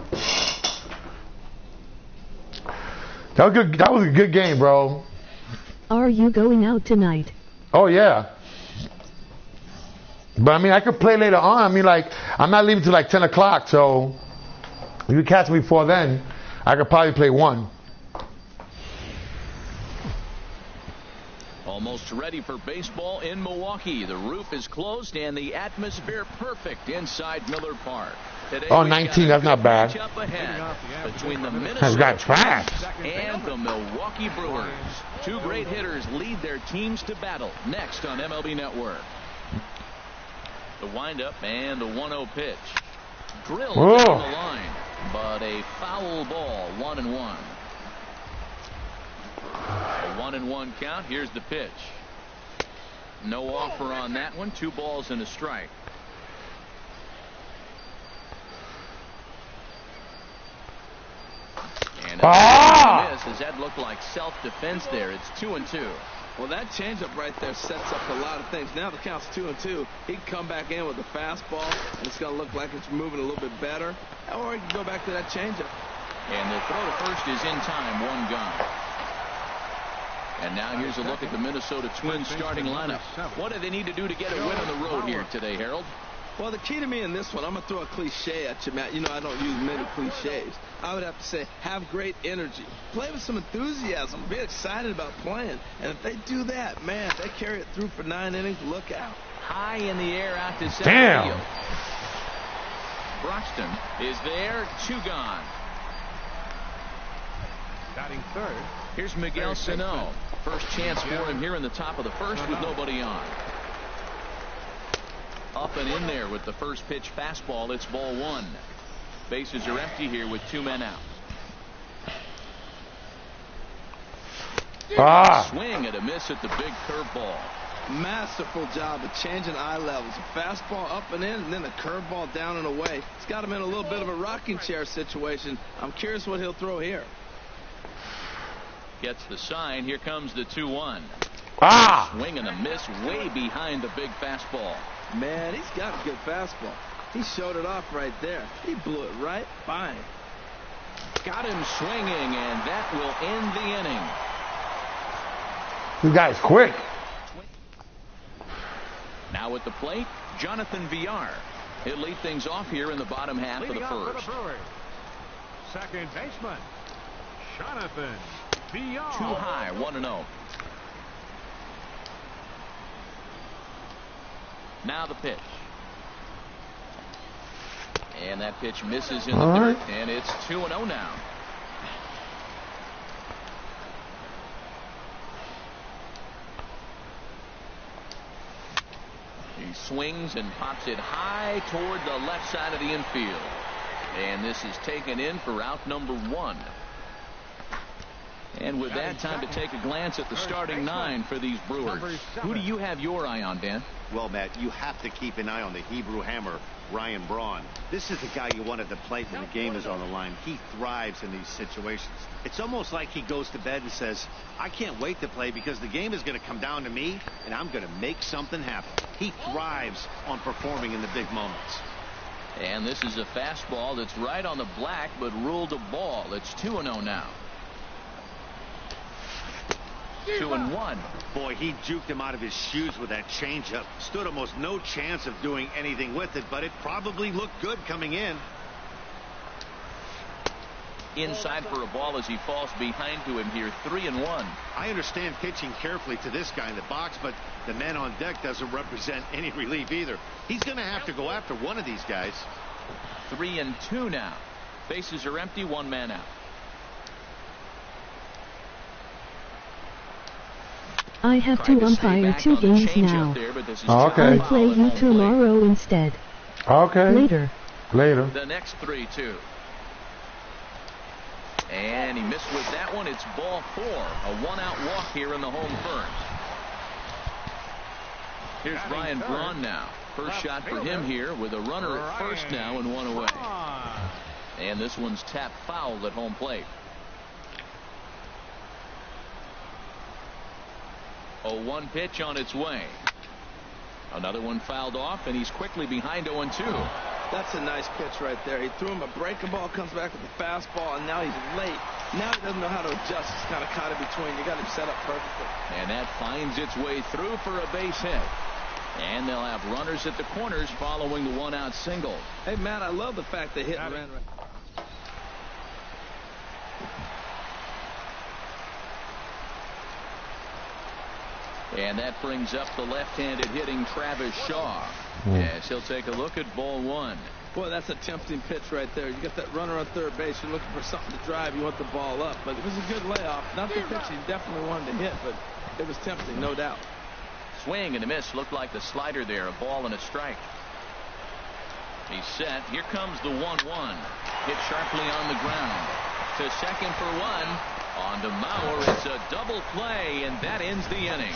That was good. That was a good game, bro. Are you going out tonight? Oh yeah. But I mean, I could play later on. I mean, like, I'm not leaving till like 10 o'clock, so if you catch me before then, I could probably play 1. Almost ready for baseball in Milwaukee. The roof is closed and the atmosphere perfect inside Miller Park. Today, oh, 19, that's not bad. Between the That's got trash. And the Milwaukee Brewers. 2 great hitters lead their teams to battle. Next on MLB Network. The windup and the 1-0 pitch. Drilled down the line, but a foul ball, 1-1. A 1-1 count. Here's the pitch. No offer on that one. 2 balls and a strike. And miss. Does that look like self-defense there? It's 2-2. Well, that changeup right there sets up a lot of things. Now the count's 2-2. He can come back in with a fastball, and it's going to look like it's moving a little bit better. Or he can go back to that changeup. And the throw to first is in time. One gone. And now here's a look at the Minnesota Twins starting lineup. What do they need to do to get a win on the road here today, Harold? Well, the key to me in this one, I'm going to throw a cliche at you, Matt. You know I don't use many cliches. I would have to say have great energy. Play with some enthusiasm. Be excited about playing. And if they do that, man, if they carry it through for 9 innings, look out. High in the air out to center field. Broxton is there. 2 gone. Batting third. Here's Miguel Sano. First chance for him here in the top of the first with nobody on. Up and in there with the first pitch fastball. It's ball 1. Bases are empty here with 2 men out. Swing and a miss at the big curveball. Masterful job of changing eye levels. A fastball up and in, and then a curveball down and away. It's got him in a little bit of a rocking chair situation. I'm curious what he'll throw here. Gets the sign. Here comes the 2-1. Swing and a miss way behind the big fastball. Man, he's got a good fastball. He showed it off right there. He blew it right by him. Got him swinging, and that will end the inning. You guys quick. Now at the plate, Jonathan Villar. He'll lead things off here in the bottom half of the first. Second baseman, Jonathan Villar. Too high, 1-0. Now the pitch. And that pitch misses in the dirt, and it's 2-0 now. He swings and pops it high toward the left side of the infield. And this is taken in for out number 1. And with that, time to take a glance at the starting 9 for these Brewers. Who do you have your eye on, Dan? Well, Matt, you have to keep an eye on the Hebrew Hammer, Ryan Braun. This is the guy you want at the plate when the game is on the line. He thrives in these situations. It's almost like he goes to bed and says, I can't wait to play because the game is going to come down to me, and I'm going to make something happen. He thrives on performing in the big moments. And this is a fastball that's right on the black, but ruled a ball. It's 2-0 now. 2-1. Boy, he juked him out of his shoes with that changeup. Stood almost no chance of doing anything with it, but it probably looked good coming in. Inside for a ball as he falls behind to him here. 3-1. I understand pitching carefully to this guy in the box, but the man on deck doesn't represent any relief either. He's going to have to go after one of these guys. 3-2 now. Bases are empty. 1 man out. I have to umpire 2 games now. I'll play you tomorrow instead. Okay. Later. The next 3-2. And he missed with that one. It's ball 4. A 1-out walk here in the home first. Here's Ryan Braun now. First shot for him here with a runner at first now and 1 away. And this one's tapped foul at home plate. 0-1 pitch on its way. Another one fouled off, and he's quickly behind 0-2. That's a nice pitch right there. He threw him a breaking ball, comes back with a fastball, and now he's late. Now he doesn't know how to adjust. He's kind of caught in between. You got him set up perfectly. And that finds its way through for a base hit. And they'll have runners at the corners following the 1-out single. Hey, Matt, I love the fact they hit and ran right. And that brings up the left-handed hitting Travis Shaw. Yes, he'll take a look at ball 1. Boy, that's a tempting pitch right there. You got that runner on third base. You're looking for something to drive. You want the ball up. But it was a good layoff. Not the pitch he definitely wanted to hit, but it was tempting, no doubt. Swing and a miss. Looked like the slider there. A ball and a strike. He's set. Here comes the 1-1. Hit sharply on the ground. To second for 1. On to Mauer, it's a double play, and that ends the inning.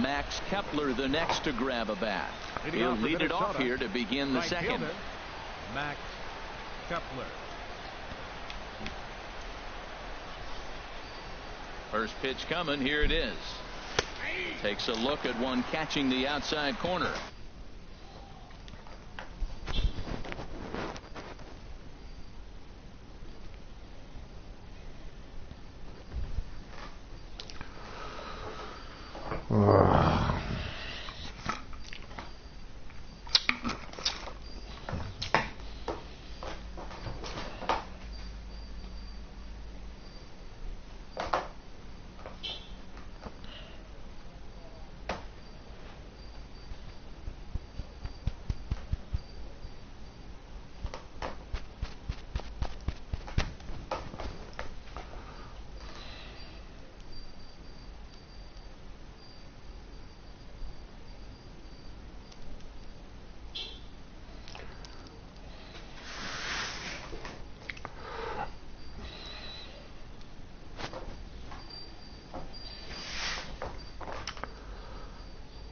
Max Kepler, the next to grab a bat. He'll lead it off here to begin the second. Max Kepler. First pitch coming. Here it is. Takes a look at one catching the outside corner.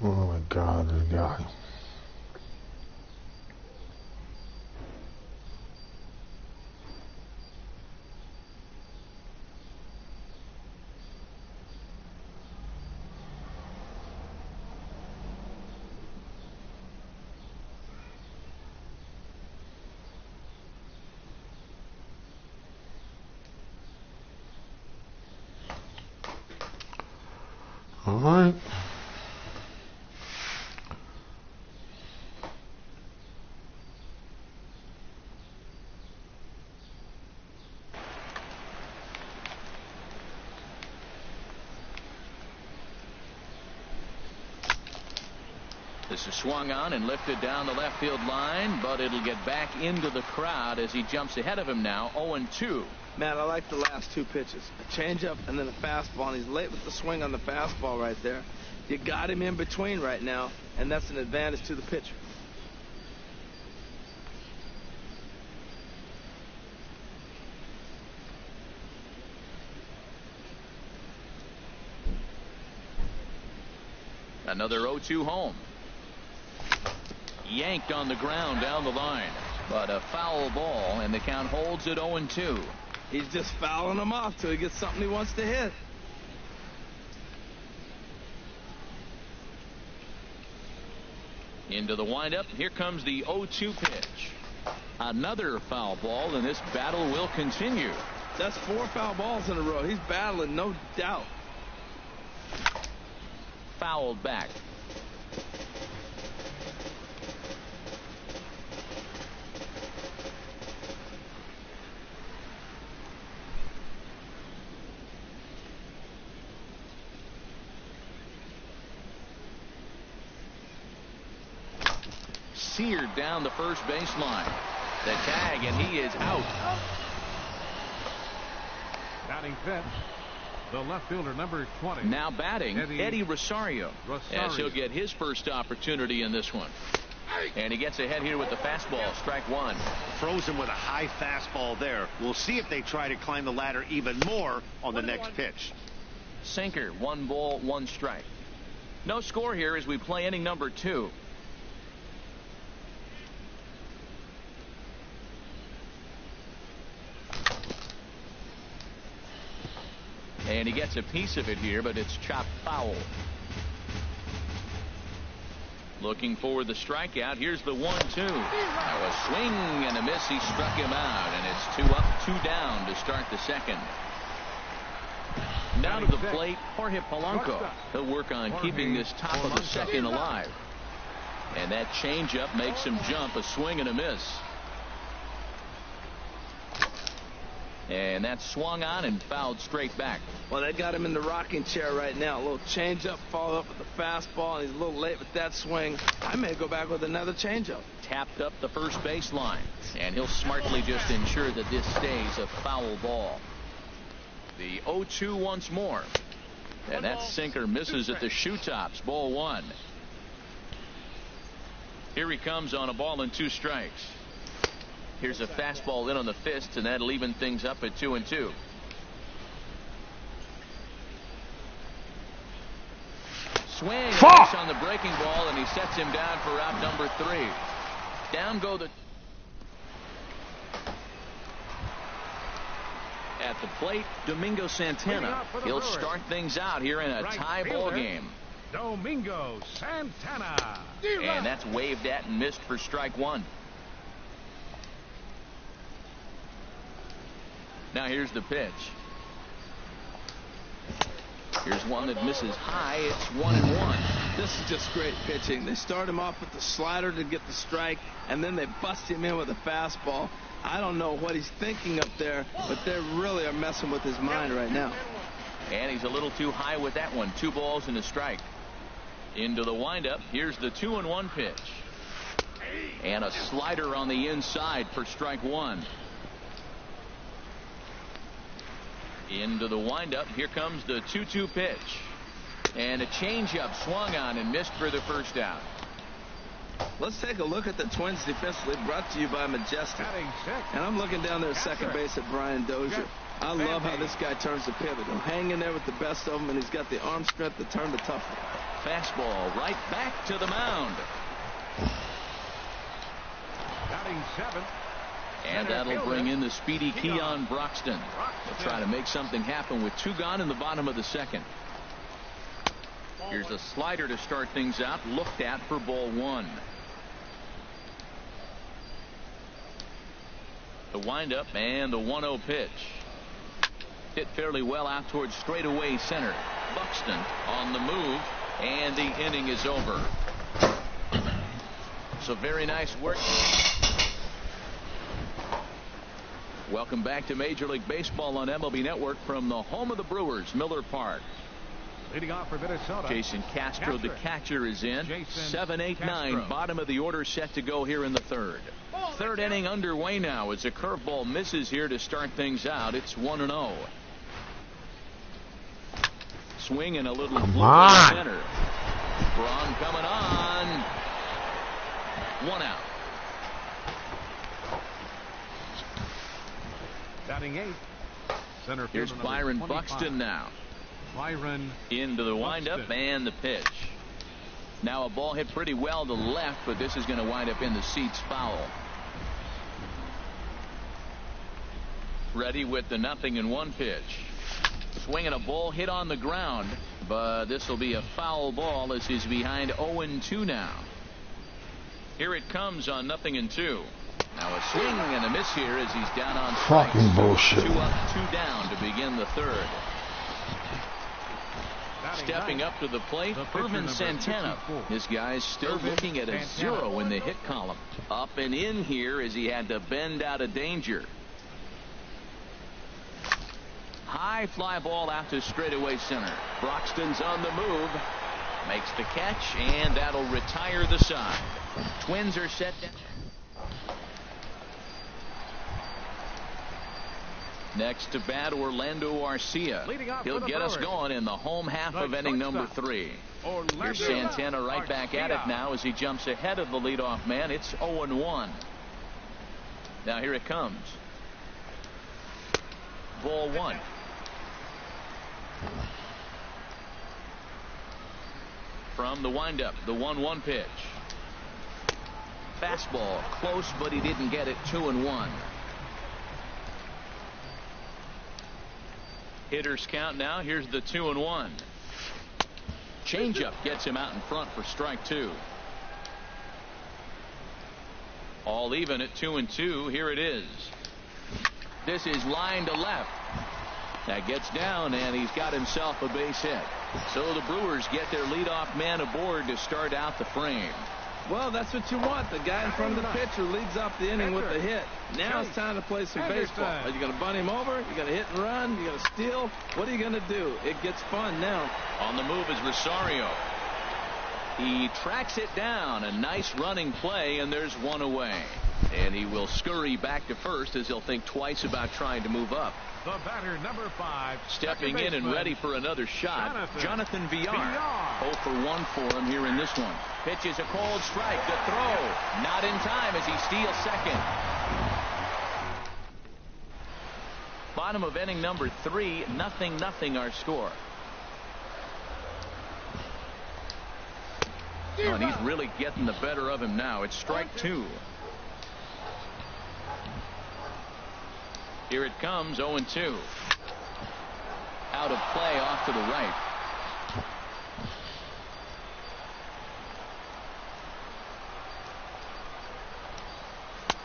Oh my God, this guy. All right. This is swung on and lifted down the left field line, but it'll get back into the crowd as he jumps ahead of him now, 0-2. Man, I like the last two pitches. A changeup and then a fastball, and he's late with the swing on the fastball right there. You got him in between right now, and that's an advantage to the pitcher. Another 0-2 home. Yanked on the ground down the line, but a foul ball, and the count holds at 0-2. He's just fouling him off till he gets something he wants to hit. Into the windup. Here comes the 0-2 pitch. Another foul ball, and this battle will continue. That's 4 foul balls in a row. He's battling, no doubt. Fouled back. Seared down the first baseline. The tag, and he is out. Batting fifth, the left fielder, number 20. Now batting, Eddie Rosario. As he'll get his first opportunity in this one. And he gets ahead here with the fastball, strike one. Frozen with a high fastball there. We'll see if they try to climb the ladder even more on the next pitch. Sinker, 1 ball, 1 strike. No score here as we play inning number 2. And he gets a piece of it here, but it's chopped foul. Looking for the strikeout. Here's the 1-2. Now a swing and a miss. He struck him out, and it's 2 up, 2 down to start the second. Now to the plate, Jorge Polanco. He'll work on keeping this top of the second alive. And that changeup makes him jump. A swing and a miss. And that's swung on and fouled straight back. Well, they got him in the rocking chair right now. A little changeup, followed up with the fastball, and he's a little late with that swing. I may go back with another changeup. Tapped up the first baseline, and he'll smartly just ensure that this stays a foul ball. The 0-2 once more. And that sinker misses at the shoe tops. Ball 1. Here he comes on a ball and 2 strikes. Here's a fastball in on the fist, and that'll even things up at 2-2. Swing on the breaking ball, and he sets him down for out number 3. Down go the... At the plate, Domingo Santana. He'll start things out here in a tie ball game. Domingo Santana. And that's waved at and missed for strike 1. Now here's the pitch. Here's one that misses high. It's 1-1. This is just great pitching. They start him off with the slider to get the strike, and then they bust him in with a fastball. I don't know what he's thinking up there, but they really are messing with his mind right now. And he's a little too high with that one. 2 balls and a strike. Into the windup. Here's the 2-1 pitch. And a slider on the inside for strike 1. Into the windup. Here comes the 2-2 pitch. And a changeup swung on and missed for the first out. Let's take a look at the Twins defensively, brought to you by Majestic. And I'm looking down there at second base at Brian Dozier. I love how this guy turns the pivot. He'll hang in there with the best of them, and he's got the arm strength to turn the tough one. Fastball right back to the mound. Batting 7. And that'll bring in the speedy Keon Broxton. They'll try to make something happen with 2 gone in the bottom of the second. Here's a slider to start things out, looked at for ball 1. The windup and the 1-0 pitch. Hit fairly well out towards straightaway center. Buxton on the move, and the inning is over. So very nice work. Welcome back to Major League Baseball on MLB Network from the home of the Brewers, Miller Park. Leading off for Minnesota, Jason Castro, the catcher, is in. 7, 8, 9, bottom of the order set to go here in the third. Third inning underway now as a curveball misses here to start things out. It's 1-0. Swing and a little float to center. Braun coming on. 1 out. Batting 8. Center Here's fielder Byron 25. Buxton now. Byron into the windup Buxton. and the pitch. Now a ball hit pretty well to left, but this is going to wind up in the seats foul. Ready with the 0-1 pitch. Swinging a ball hit on the ground, but this will be a foul ball as he's behind 0-2 now. Here it comes on 0-2. Now a swing and a miss here as he's down on strikes. Fucking bullshit. 2 up, 2 down to begin the third. Stepping up to the plate, Irvin Santana. This guy's still looking at a 0 in the hit column. Up and in here as he had to bend out of danger. High fly ball out to straightaway center. Broxton's on the move. Makes the catch, and that'll retire the side. Twins are set down. Next to bat, Orlando Arcia. He'll get us going in the home half of inning number 3. Here's Santana right back at it now as he jumps ahead of the leadoff man. It's 0-1. Now here it comes. Ball 1. From the windup, the 1-1 pitch. Fastball close, but he didn't get it. 2-1. Hitters count now. Here's the 2-1. Changeup gets him out in front for strike 2. All even at 2-2. Here it is. This is line to left. That gets down, and he's got himself a base hit. So the Brewers get their leadoff man aboard to start out the frame. Well, that's what you want. The guy in front of the pitcher leads off the inning with the hit. Now it's time to play some baseball. Are you going to bunt him over? You going to hit and run? You going to steal? What are you going to do? It gets fun now. On the move is Rosario. He tracks it down. A nice running play, and there's one away. And he will scurry back to first as he'll think twice about trying to move up. The batter, number 5. Stepping in and ready for another shot, Jonathan Villar. 0 for 1 for him here in this one. Pitches a cold strike. The throw. Not in time as he steals second. Bottom of inning number 3. 0-0 our score. Oh, and he's really getting the better of him now. It's strike 2. Here it comes, 0-2. Out of play off to the right.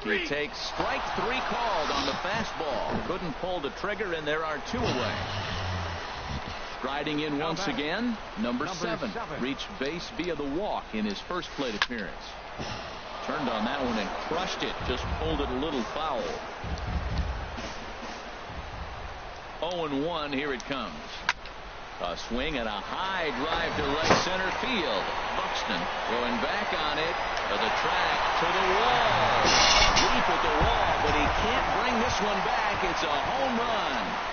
He takes strike 3 called on the fastball. Couldn't pull the trigger, and there are 2 away. Striding in once again, number 7. Reached base via the walk in his first plate appearance. Turned on that one and crushed it. Just pulled it a little foul. 0-1, here it comes. A swing and a high drive to right center field. Buxton going back on it to the track, to the wall. Deep at the wall, but he can't bring this one back. It's a home run.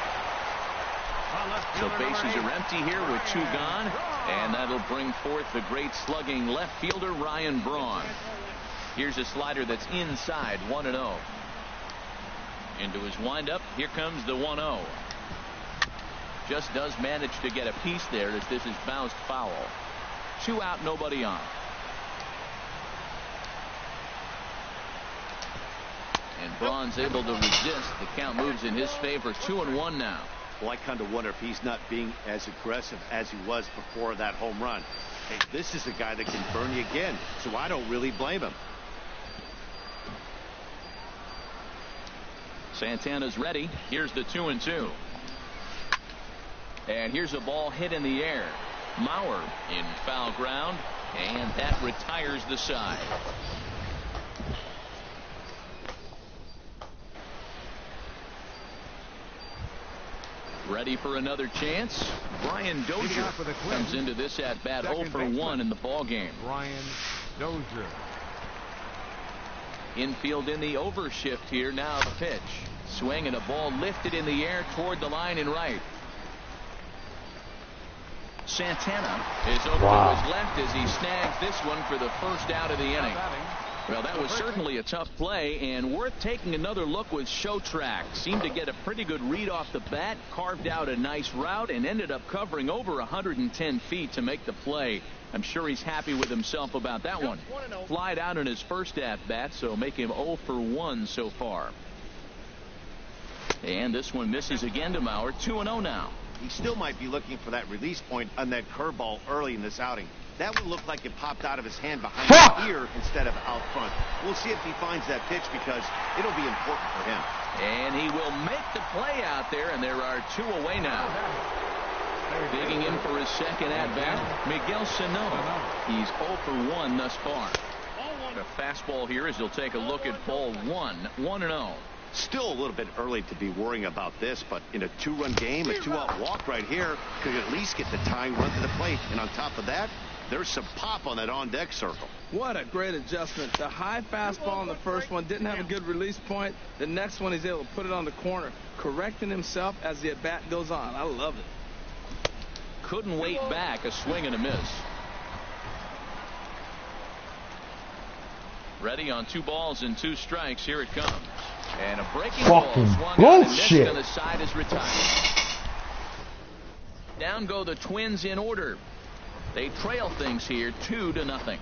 So bases are empty here with 2 gone, and that'll bring forth the great slugging left fielder Ryan Braun. Here's a slider that's inside, 1-0. Into his windup, here comes the 1-0. Just does manage to get a piece there as this is bounced foul. 2 out, nobody on. And Braun's able to resist. The count moves in his favor, 2-1 now. Well, I kind of wonder if he's not being as aggressive as he was before that home run. Hey, this is a guy that can burn you again, so I don't really blame him. Santana's ready. Here's the 2-2. And here's a ball hit in the air. Mauer in foul ground, and that retires the side. Ready for another chance. Brian Dozier comes into this at bat 0 for 1 in the ball game. Brian Dozier. Infield in the overshift here. Now the pitch. Swing and a ball lifted in the air toward the line and right. Santana is over to his left as he snags this one for the first out of the inning. Well, that was certainly a tough play, and worth taking another look with Showtrack. Seemed to get a pretty good read off the bat, carved out a nice route, and ended up covering over 110 feet to make the play. I'm sure he's happy with himself about that one. Flied out in his first at-bat, so make him 0 for 1 so far. And this one misses again to Mauer, 2-0 now. He still might be looking for that release point on that curveball early in this outing. That would look like it popped out of his hand behind his ear instead of out front. We'll see if he finds that pitch because it'll be important for him. And he will make the play out there, and there are 2 away now. Digging in for his second at-bat, Miguel Sano. He's 0 for 1 thus far. A fastball here as he'll take a look at ball 1, 1-0. Still a little bit early to be worrying about this, but in a 2-run game, a 2-out walk right here could at least get the tying run to the plate. And on top of that, there's some pop on that on-deck circle. What a great adjustment. The high fastball in the first one didn't have a good release point. The next one, he's able to put it on the corner, correcting himself as the at-bat goes on. I love it. Couldn't wait back. A swing and a miss. Ready on 2 balls and 2 strikes. Here it comes. And a breaking ball swung on and missed on the side is retired. Down go the Twins in order. They trail things here 2-0.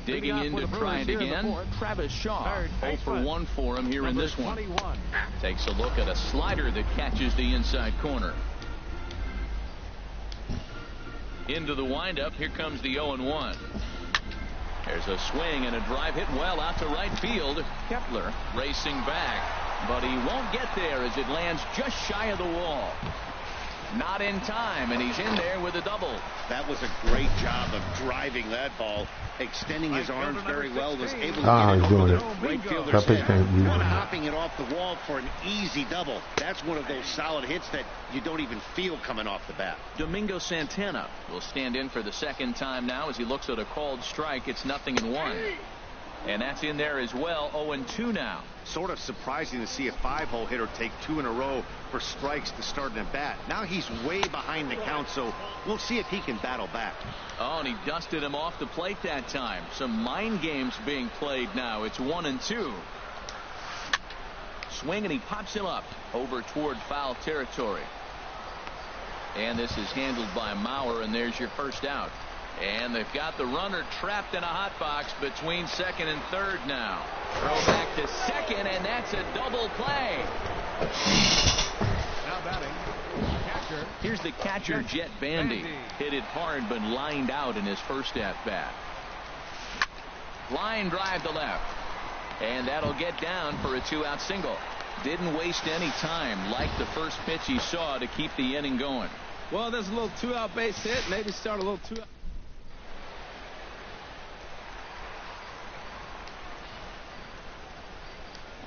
Digging in to try it again. Travis Shaw, 0 for 1 for him here in this one. Takes a look at a slider that catches the inside corner. Into the windup. Here comes the 0-1. There's a swing and a drive hit well out to right field. Kepler racing back, but he won't get there as it lands just shy of the wall. Not in time, and he's in there with a double. That was a great job of driving that ball, extending his arms very well, was able to get it over the right fielder's head. Hopping it off the wall for an easy double. That's one of those solid hits that you don't even feel coming off the bat. Domingo Santana will stand in for the second time now as he looks at a called strike. It's 0-1. And that's in there as well. 0-2 now. Sort of surprising to see a 5-hole hitter take 2 in a row for strikes to start an at-bat. Now he's way behind the count, so we'll see if he can battle back. Oh, and he dusted him off the plate that time. Some mind games being played now. It's 1-2. Swing, and he pops him up over toward foul territory. And this is handled by Mauer, and there's your first out. And they've got the runner trapped in a hot box between second and third now. Throw back to second, and that's a double play. Now batting, catcher. Here's the catcher, Jet Bandy. Hit it hard, but lined out in his first at-bat. Line drive to left. And that'll get down for a 2-out single. Didn't waste any time, like the first pitch he saw, to keep the inning going. Well, there's a little 2-out base hit. Maybe start a little 2-out.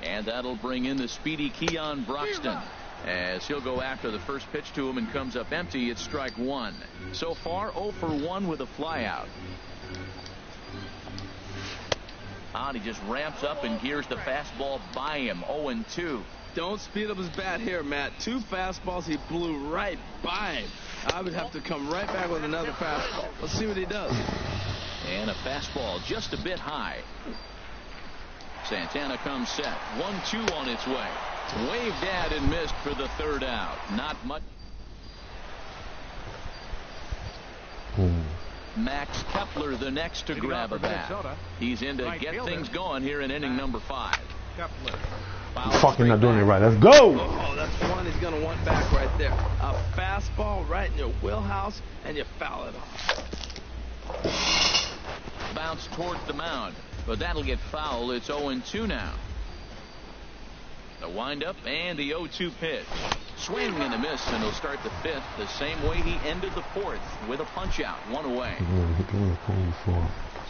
And that'll bring in the speedy Keon Broxton, as he'll go after the first pitch to him and comes up empty. It's strike one. So far, 0 for 1 with a flyout. He just ramps up and gears the fastball by him. 0-2. Don't speed up his bat here, Matt. 2 fastballs he blew right by him. I would have to come right back with another fastball. Let's see what he does. And a fastball just a bit high. Santana comes set. 1-2 on its way. Waved at and missed for the third out. Not much. Max Kepler the next to grab a bat. He's in to get things going here in inning number 5. Fucking not doing it right. Let's go. Oh, that's one he's going to want back right there. A fastball right in your wheelhouse, and you foul it off. Bounce towards the mound, but that'll get foul. It's 0-2 now. The windup and the 0-2 pitch. Swing and a miss, and he'll start the 5th the same way he ended the 4th, with a punch out, 1 away.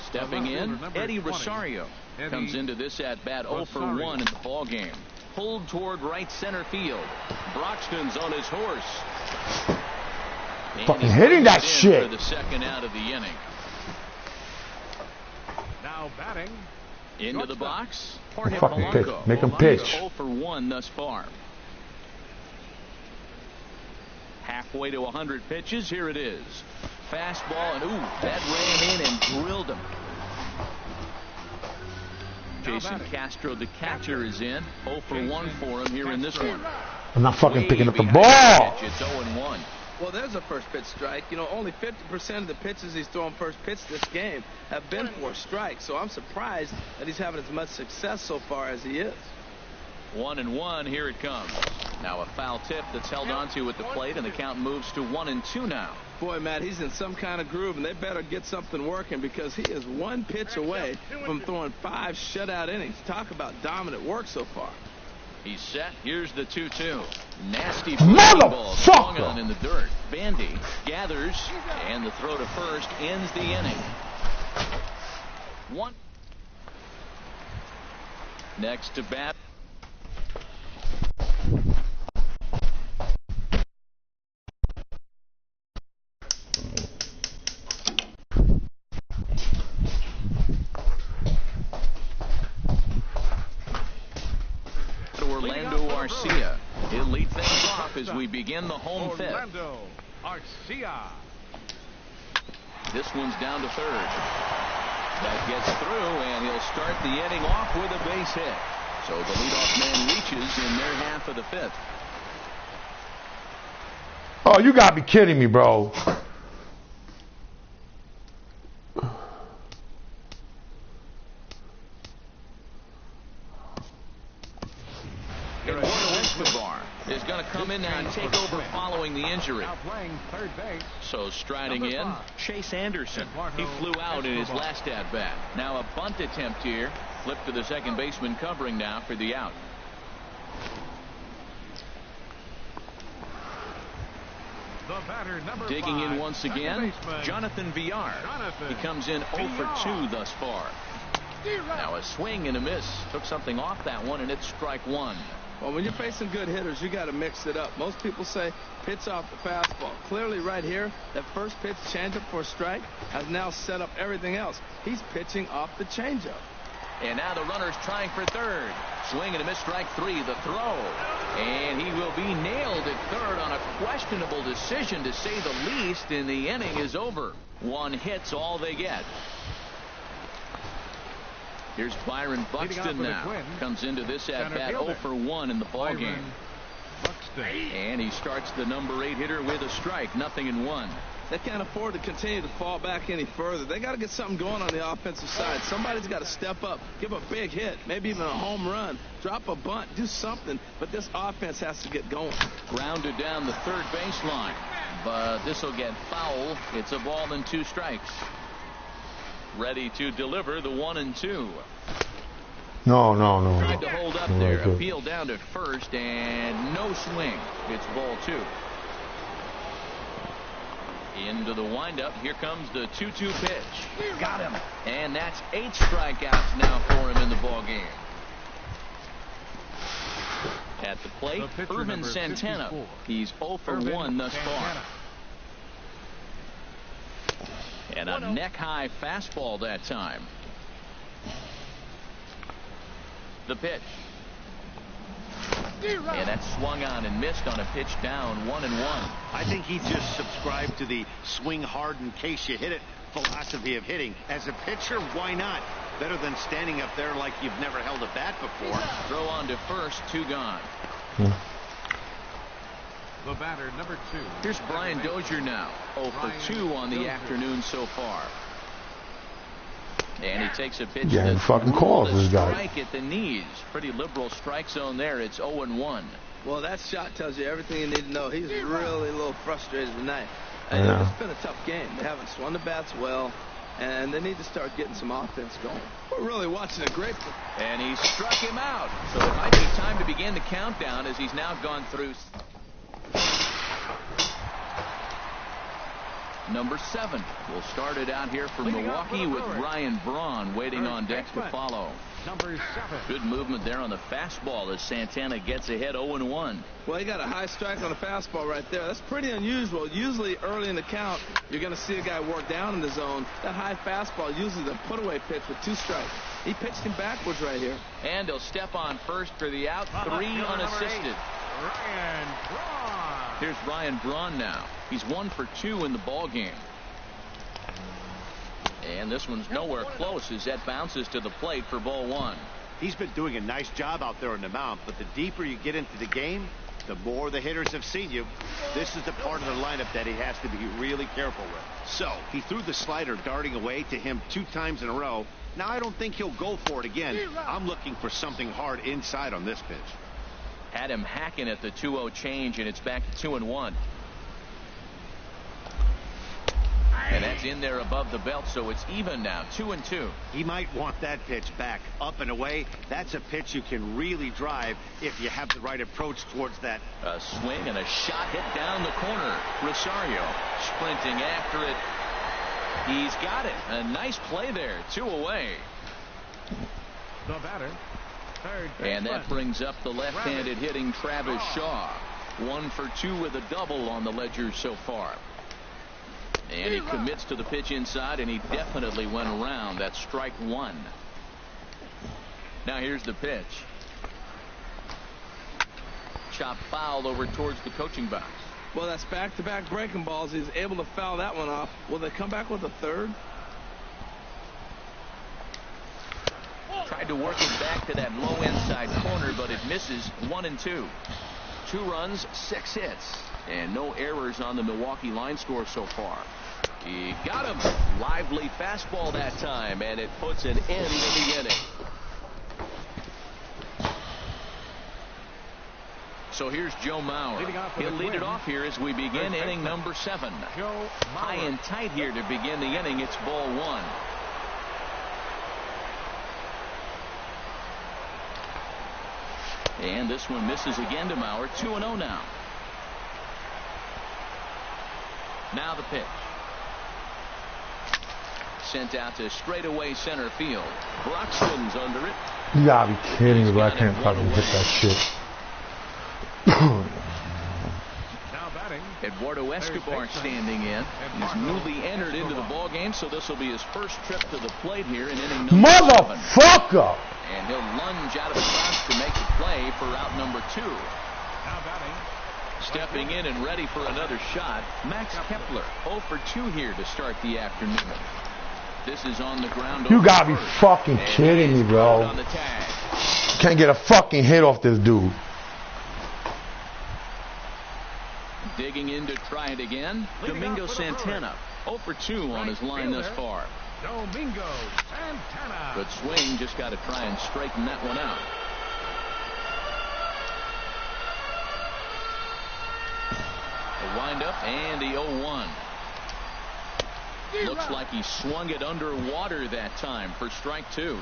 Stepping in, Eddie Rosario comes into this at bat 0 for 1 in the ball game. Pulled toward right center field. Broxton's on his horse. Fucking hitting that shit for the second out of the inning. Now batting. Into the box. Jorge fucking pitch. Polanco. Make him pitch. 0 for 1 thus far. Halfway to 100 pitches. Here it is. Fastball, and that ran in and drilled him. Jason Castro, the catcher, is in. 0 for 1 for him here in this one. I'm not fucking picking up the ball. It's 0-1. Well, there's a first pitch strike. You know, only 50% of the pitches he's throwing first pitch this game have been for strikes. So I'm surprised that he's having as much success so far as he is. 1-1. Here it comes. Now a foul tip that's held onto at the plate, and the count moves to 1-2 now. Boy, Matt, he's in some kind of groove, and they better get something working, because he is 1 pitch away from throwing 5 shutout innings. Talk about dominant work so far. He's set. Here's the 2-2. Nasty ball swung on in the dirt. Bandy gathers, and the throw to first ends the inning. 1. Next to bat. He'll lead things off as we begin the home 5th. This one's down to 3rd. That gets through, and he'll start the inning off with a base hit. So the leadoff man reaches in their half of the 5th. Oh, you gotta be kidding me, bro. Is going to come in now and take over following the injury. So striding in, Chase Anderson. He flew out in his last at-bat. Now a bunt attempt here. Flip to the second baseman covering now for the out. Digging in once again, Jonathan Villar. He comes in 0 for 2 thus far. Now a swing and a miss. Took something off that one, and it's strike 1. Well, when you're facing good hitters, you got to mix it up. Most people say pitch off the fastball. Clearly right here, that first pitch changeup for a strike has now set up everything else. He's pitching off the changeup. And now the runner's trying for 3rd. Swing and a miss, strike 3, the throw. And he will be nailed at 3rd on a questionable decision, to say the least, and the inning is over. 1 hit's all they get. Here's Byron Buxton now. Comes into this at-bat 0 for 1 in the ball game. And he starts the number 8 hitter with a strike, 0-1. They can't afford to continue to fall back any further. They got to get something going on the offensive side. Somebody's got to step up, give a big hit, maybe even a home run, drop a bunt, do something. But this offense has to get going. Grounded down the 3rd baseline. But this will get foul. It's a ball and 2 strikes. Ready to deliver the 1-2. No. Tried to hold up there. Appeal down to first, and no swing. It's ball 2. Into the windup. Here comes the 2-2 pitch. Got him. And that's 8 strikeouts now for him in the ball game. At the plate, Irvin Santana. 54. He's 0 for 1 thus far. And a neck-high fastball that time. The pitch. And that's swung on and missed on a pitch down 1-1. I think he just subscribed to the swing hard in case you hit it philosophy of hitting. As a pitcher, why not? Better than standing up there like you've never held a bat before. Throw on to first, 2 gone. The batter, number 2. Here's Brian Dozier now. 0 for 2 on the afternoon so far. And he takes a pitch. Yeah, he fucking calls this guy. Strike at the knees. Pretty liberal strike zone there. It's 0-1. Well, that shot tells you everything you need to know. He's really a little frustrated tonight. It's been a tough game. They haven't swung the bats well, and they need to start getting some offense going. We're really watching a great. And he struck him out. So it might be time to begin the countdown as he's now gone through. Number 7. We'll start it out here for Milwaukee with Ryan Braun waiting on deck to follow. Number 7. Good movement there on the fastball as Santana gets ahead 0-1. Well, he got a high strike on the fastball right there. That's pretty unusual. Usually early in the count, you're going to see a guy work down in the zone. That high fastball usually the put-away pitch with 2 strikes. He pitched him backwards right here. And he'll step on first for the out. 3 unassisted. Ryan Braun. Here's Ryan Braun now. He's 1 for 2 in the ball game. And this one's nowhere close as that bounces to the plate for ball 1. He's been doing a nice job out there on the mound, but the deeper you get into the game, the more the hitters have seen you. This is the part of the lineup that he has to be really careful with. So he threw the slider darting away to him 2 times in a row. Now I don't think he'll go for it again. I'm looking for something hard inside on this pitch. Had him hacking at the 2-0 change, and it's back to 2-1. And that's in there above the belt, so it's even now, 2-2. He might want that pitch back, up and away. That's a pitch you can really drive if you have the right approach towards that. A swing and a shot hit down the corner. Rosario sprinting after it. He's got it. A nice play there, 2 away. The batter. And that brings up the left-handed hitting Travis Shaw. 1 for 2 with a double on the ledger so far. And he commits to the pitch inside, and he definitely went around. That's strike 1. Now here's the pitch. Chopped foul over towards the coaching box. Well, that's back-to-back breaking balls. He's able to foul that one off. Will they come back with a third? Tried to work it back to that low inside corner, but it misses. 1-2. 2 runs, 6 hits, and no errors on the Milwaukee line score so far. He got him. Lively fastball that time, and it puts an end to the inning. So here's Joe Mauer. He'll lead it off here as we begin inning number 7. High and tight here to begin the inning. It's ball 1. And this one misses again to Mauer. 2-0 now. Now the pitch. Sent out to straightaway center field. Broxton's under it. You gotta be kidding me, but I can't fucking hit that shit. Now batting. Eduardo Escobar standing in. He's newly entered into the ball game, so this will be his first trip to the plate here in inning number 7. Motherfucker! And he'll lunge out of the box to make the play for out number 2. Now batting. Stepping in and ready for another shot, Max Kepler. 0 for 2 here to start the afternoon. This is on the ground. You gotta be fucking kidding me, bro. On the tag. Can't get a fucking hit off this dude. Digging in to try it again. Domingo Santana. 0 for 2 on his line thus far. Domingo Santana. But swing, just got to try and straighten that one out. The windup and the 0-1. Looks like he swung it underwater that time for strike 2.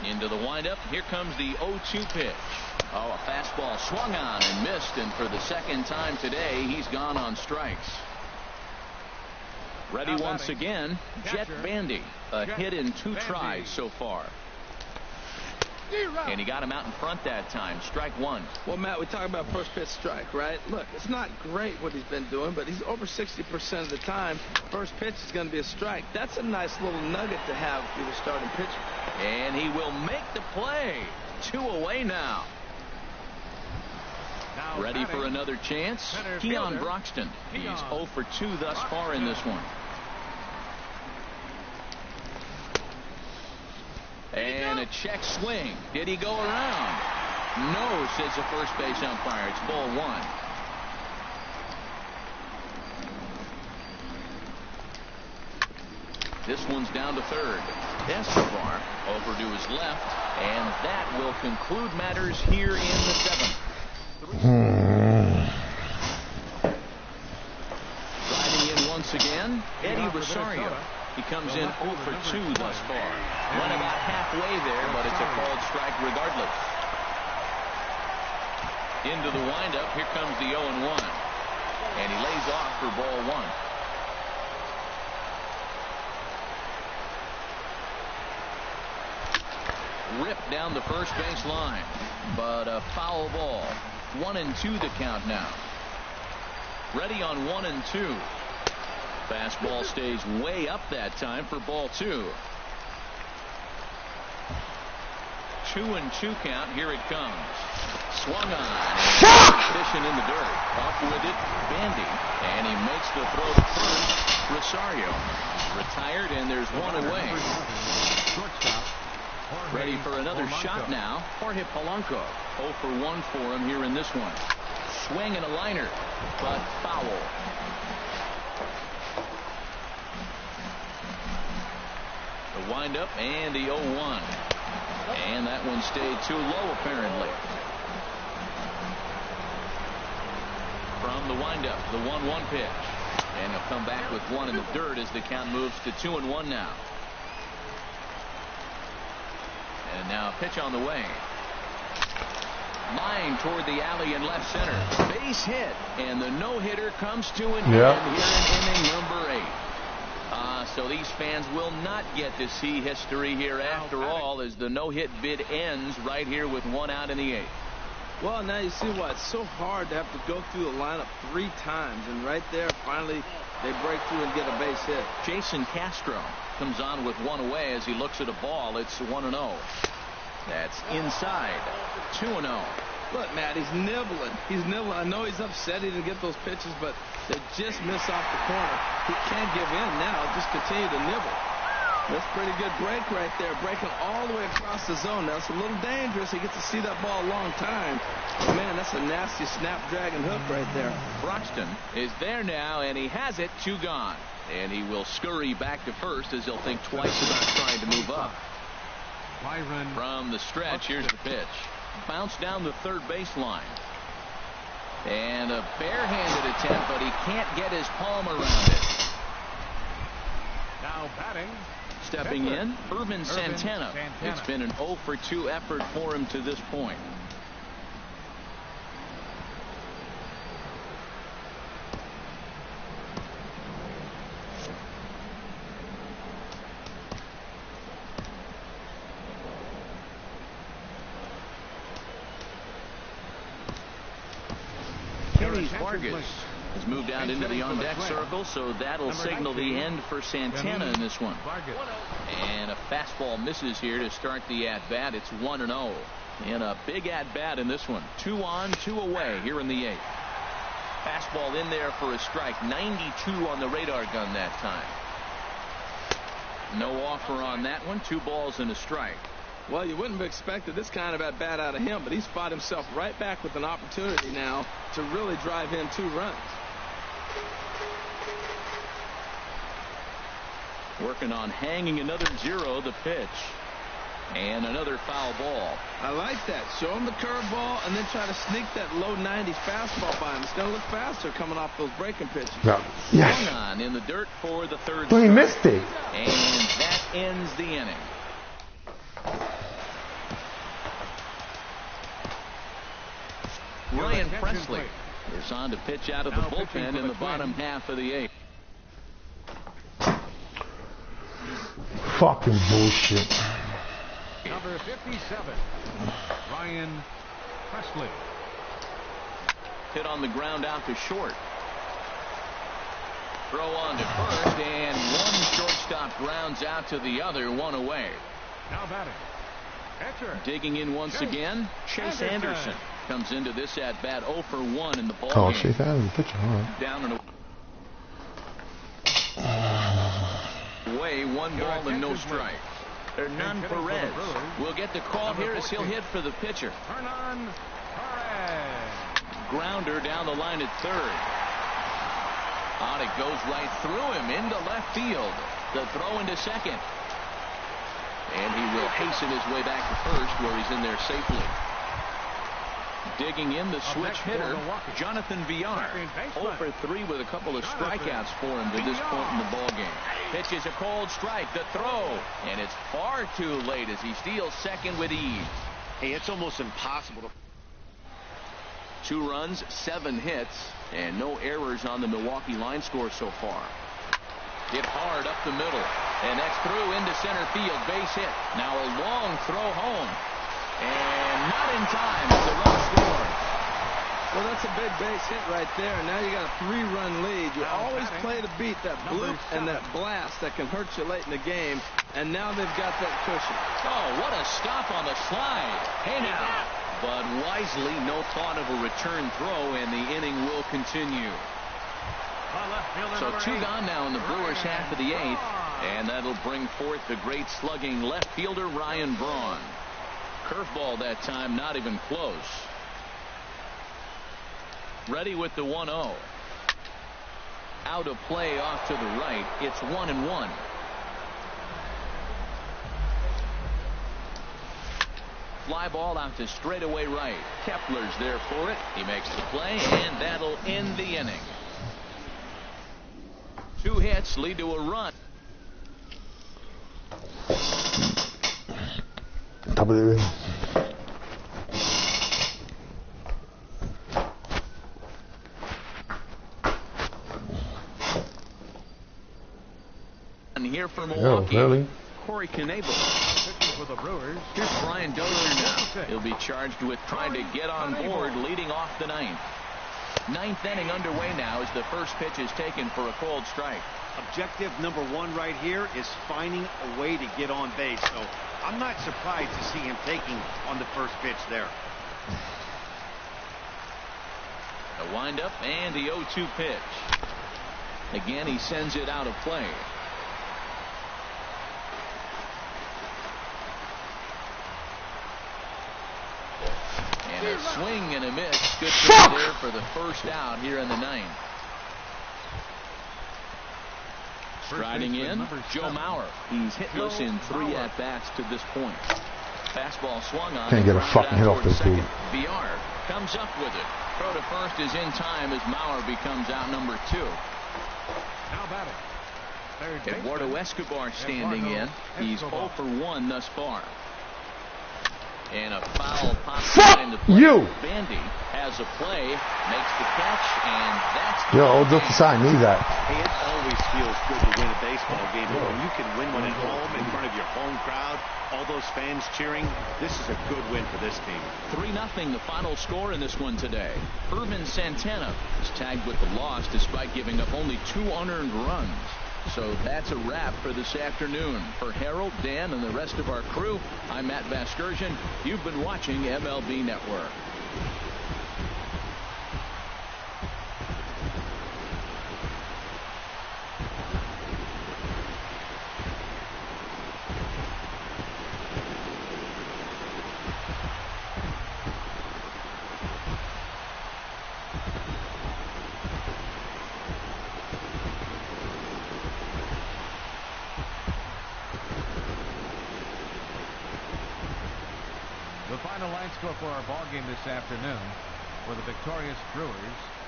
Into the windup. Here comes the 0-2 pitch. Oh, a fastball swung on and missed, and for the second time today, he's gone on strikes. Ready once again, Jet Bandy. A hit in 2 tries so far. And he got him out in front that time. Strike 1. Well, Matt, we talk about first pitch strike, right? Look, it's not great what he's been doing, but he's over 60% of the time. First pitch is going to be a strike. That's a nice little nugget to have if you're the starting pitcher. And he will make the play. 2 away now. Ready for another chance? Keon Broxton. He's 0 for 2 thus far in this one. And a check swing. Did he go around? No, says the first base umpire. It's ball 1. This one's down to third. Escobar over to his left, and that will conclude matters here in the 7th. Driving in once again, Eddie Rosario. He comes in 0 for 2 thus far. Went about halfway there, but it's a called strike regardless. Into the windup. Here comes the 0-1. And he lays off for ball 1. Ripped down the first base line, but a foul ball. 1-2 the count now. Ready on 1-2. Fastball stays way up that time for ball 2. 2-2 count. Here it comes. Swung on. Fishing in the dirt. Up with it, Bandy, and he makes the throw to first. Rosario retired, and there's 1 away. Ready for another shot now. Jorge Polanco. 0 for 1 for him here in this one. Swing and a liner, but foul. The windup and the 0-1. And that one stayed too low apparently. From the windup, the 1-1 pitch. And he'll come back with 1 in the dirt as the count moves to 2-1 now. And now a pitch on the way. Line toward the alley in left center. Base hit. And the no-hitter comes to an end here in inning number 8. So these fans will not get to see history here after all, as the no-hit bid ends right here with 1 out in the 8th. Well, now you see why it's so hard to have to go through the lineup 3 times. And right there, finally, they break through and get a base hit. Jason Castro comes on with 1 away as he looks at a ball. It's 1-0. That's inside. 2-0. Look, Matt, he's nibbling. I know he's upset he didn't get those pitches, but they just miss off the corner. He can't give in now. Just continue to nibble. That's a pretty good break right there. Breaking all the way across the zone. Now, it's a little dangerous. He gets to see that ball a long time. But, man, that's a nasty snapdragon hook right there. Broxton is there now, and he has it. 2 gone. And he will scurry back to first as he'll think twice about trying to move up. From the stretch, here's the pitch. Bounce down the third baseline. And a barehanded attempt, but he can't get his palm around it. Now batting. Stepping in, Irvin Santana. It's been an 0 for 2 effort for him to this point. Vargas has moved out into the on-deck circle, so that'll signal the end for Santana in this one. And a fastball misses here to start the at-bat. It's 1-0. And a big at-bat in this one. 2 on, 2 away here in the 8th. Fastball in there for a strike. 92 on the radar gun that time. No offer on that one. 2 balls and a strike. Well, you wouldn't have expected this kind of at-bat out of him, but he's fought himself right back with an opportunity now to really drive in 2 runs. Working on hanging another 0, the pitch. And another foul ball. I like that. Show him the curveball and then try to sneak that low 90s fastball by him. It's going to look faster coming off those breaking pitches. Yeah. Yes. Swung on in the dirt for the 3rd. But he missed it. And that ends the inning. Ryan Presley is on to pitch out of the bullpen in the bottom half of the 8th. Fucking bullshit. Number 57, Ryan Presley. Hit on the ground out to short. Throw on to first, and one shortstop grounds out to the other, one away. Now batting. Pitcher. Digging in once again, Chase Anderson comes into this at bat 0 for 1 in the ball Oh, game. Chase Anderson, pitcher, all right. Down and away, 1 ball and no strikes. Hernan Perez will get the call here as he'll hit for the pitcher. Hernan Perez. Grounder down the line at third. On it goes right through him into left field. The throw into second. And he will hasten his way back to first, where he's in there safely. Digging in the switch hitter, Jonathan Villar. 0 for 3 with a couple of strikeouts for him to this point in the ballgame. Pitches a cold strike, the throw, and it's far too late as he steals second with ease. Hey, it's almost impossible to... 2 runs, 7 hits, and no errors on the Milwaukee line score so far. Hit hard up the middle, and that's through into center field, base hit. Now a long throw home, and not in time as the run scored. Well, that's a big base hit right there. Now you got a 3-run lead. You always play to beat that bloop and that blast that can hurt you late in the game, and now they've got that cushion. Oh, what a stop on the slide. Hey now. But wisely, no thought of a return throw, and the inning will continue. So 2 gone now in the Brewers half of the 8th, and that'll bring forth the great slugging left fielder Ryan Braun. Curveball that time, not even close. Ready with the 1-0. Out of play off to the right. It's 1-1. Fly ball out to straightaway right. Kepler's there for it. He makes the play, and that'll end the inning. 2 hits lead to a run. Top of the ring. And here for Milwaukee, really? Corey Knebel. For the Brewers. Here's Brian Dozier now. He'll be charged with trying to get on board leading off the 9th. 9th inning underway now as the first pitch is taken for a cold strike. Objective number 1 right here is finding a way to get on base. So I'm not surprised to see him taking on the first pitch there. A windup and the 0-2 pitch. Again, he sends it out of play. And a swing and a miss. Good pitch there for the first out here in the 9th. Striding in, Joe Mauer. He's hitless in 3 at-bats to this point. Fastball swung on. Can't get a fucking hit off this dude. Villar comes up with it. Throw to first is in time as Mauer becomes out number 2. Now batting. Eduardo Escobar standing in. He's 0 for 1 thus far. And a foul pops behind the plate. Bandy has a play, makes the catch, and that's the Yo, just the sign, need that. Hey, it always feels good to win a baseball game, but when you can win one at home in front of your home crowd, all those fans cheering, this is a good win for this team. 3-0 the final score in this one today. Irvin Santana is tagged with the loss despite giving up only 2 unearned runs. So that's a wrap for this afternoon. For Harold, Dan, and the rest of our crew, I'm Matt Vasgersian. You've been watching MLB Network. Score for our ball game this afternoon for the victorious Brewers.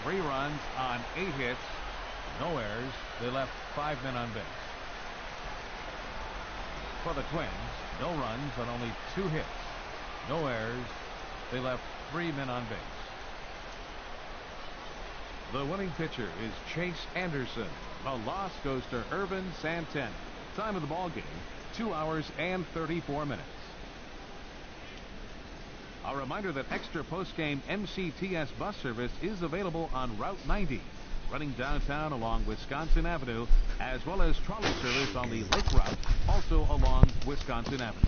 3 runs on 8 hits, no errors. They left 5 men on base. For the Twins, no runs on only 2 hits, no errors. They left 3 men on base. The winning pitcher is Chase Anderson. The loss goes to Irvin Santen. Time of the ball game, 2 hours and 34 minutes. A reminder that extra post-game MCTS bus service is available on Route 90, running downtown along Wisconsin Avenue, as well as trolley service on the Lake Route, also along Wisconsin Avenue.